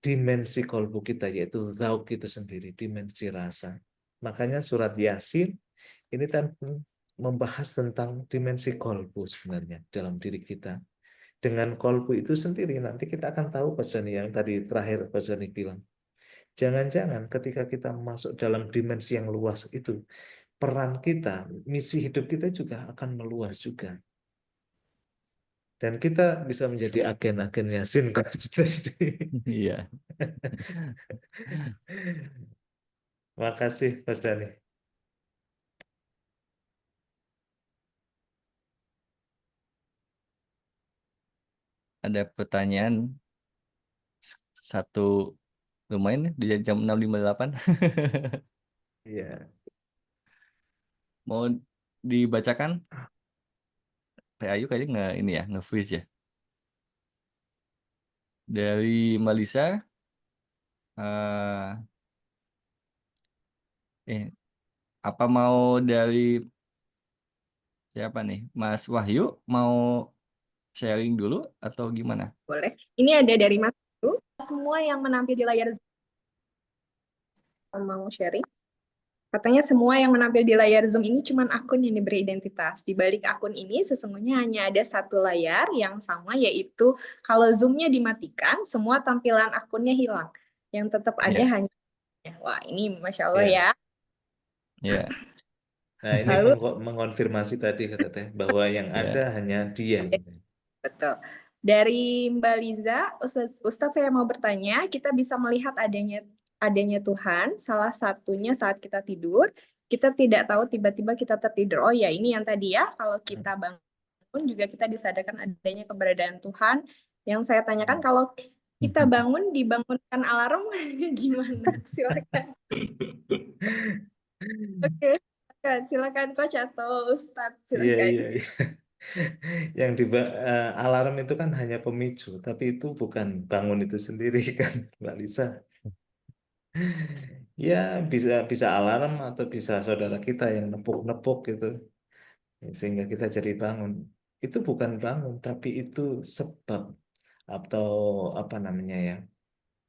dimensi kolbu kita, yaitu zauk itu sendiri, dimensi rasa. Makanya surat Yasin ini kan membahas tentang dimensi kolbu sebenarnya dalam diri kita. Dengan kolbu itu sendiri nanti kita akan tahu Fajani yang tadi terakhir Fajani bilang. Jangan-jangan ketika kita masuk dalam dimensi yang luas itu, peran kita, misi hidup kita juga akan meluas juga. Dan kita bisa menjadi agen-agen Yasin. Iya. Makasih Mas Dani. Ada pertanyaan satu lumayan ya, di jam 6.58. Iya. Mau dibacakan? Teh Ayu kayaknya nggak ini ya, nge-freeze ya. Dari Malisa, apa mau dari siapa nih? Mas Wahyu mau sharing dulu atau gimana? Boleh. Ini ada dari Mas Yu. Semua yang menampil di layar Zoom mau sharing. Katanya semua yang menampil di layar Zoom ini cuma akun yang diberi identitas. Di balik akun ini sesungguhnya hanya ada satu layar yang sama, yaitu kalau Zoom-nya dimatikan, semua tampilan akunnya hilang. Yang tetap ada Ya, hanya... Wah, ini Masya Allah Ya. ya. ya, Nah, ini Lalu, mengonfirmasi tadi kata Teh bahwa yang ya. ada hanya dia. betul. Dari Mbak Liza, Ustadz saya mau bertanya, kita bisa melihat adanya Tuhan, salah satunya saat kita tidur, kita tidak tahu tiba-tiba kita tertidur. Oh ya, ini yang tadi ya, kalau kita bangun juga kita disadarkan adanya keberadaan Tuhan. Yang saya tanyakan, kalau kita bangun, dibangunkan alarm, gimana? Silakan. Oke, silakan Coach atau Ustadz, Iya, silakan. iya, iya. Yang di alarm itu kan hanya pemicu, tapi itu bukan bangun itu sendiri kan, Mbak Lisa. Ya, bisa alarm atau bisa saudara kita yang nepuk-nepuk gitu sehingga kita jadi bangun. Itu bukan bangun, tapi itu sebab atau apa namanya ya,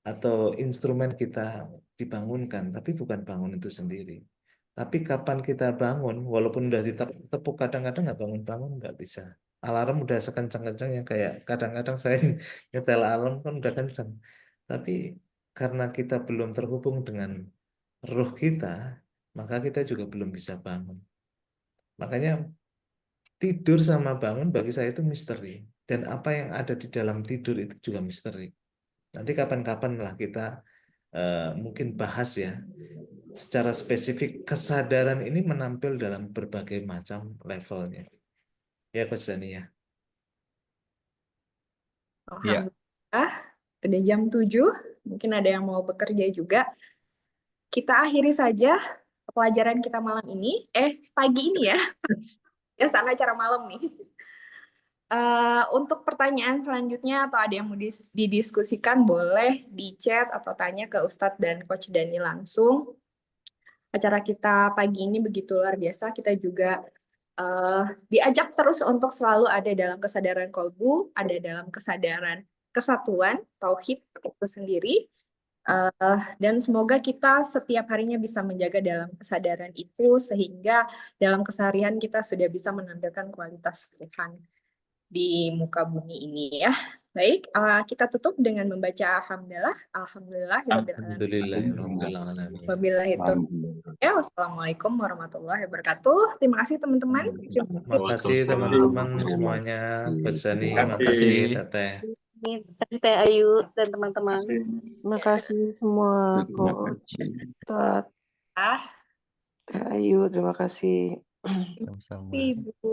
atau instrumen kita dibangunkan, tapi bukan bangun itu sendiri. Tapi kapan kita bangun, walaupun udah ditepuk kadang-kadang nggak bangun-bangun, nggak bisa. Alarm udah sekencang-kencangnya, kayak kadang-kadang saya nyetel alarm kan udah kencang. Tapi karena kita belum terhubung dengan ruh kita, maka kita juga belum bisa bangun. Makanya tidur sama bangun bagi saya itu misteri. Dan apa yang ada di dalam tidur itu juga misteri. Nanti kapan-kapan lah kita mungkin bahas ya. Secara spesifik kesadaran ini menampil dalam berbagai macam levelnya. Ya, Coach Dani ya. Ya, Alhamdulillah, udah jam 7, mungkin ada yang mau bekerja juga. Kita akhiri saja pelajaran kita malam ini. Pagi ini ya. Biasanya acara malam nih. Untuk pertanyaan selanjutnya atau ada yang mau didiskusikan, boleh di chat atau tanya ke Ustadz dan Coach Dani langsung. Acara kita pagi ini begitu luar biasa. Kita juga diajak terus untuk selalu ada dalam kesadaran kolbu, ada dalam kesadaran kesatuan, tauhid itu sendiri. Dan semoga kita setiap harinya bisa menjaga dalam kesadaran itu, sehingga dalam keseharian kita sudah bisa menampilkan kualitas Tuhan di muka bumi ini ya. Baik, kita tutup dengan membaca alhamdulillah, Alhamdulillahirrahmanirrahim. wabillahi taufiq. Wassalamualaikum warahmatullahi wabarakatuh. Terima kasih teman-teman. Makasih teman-teman semuanya. Coach Dani, makasih Teteh. Terima kasih Teh Ayu dan teman-teman. Terima kasih semua Coach Ustadz, Teh Ayu, terima kasih. sama-sama. Ibu.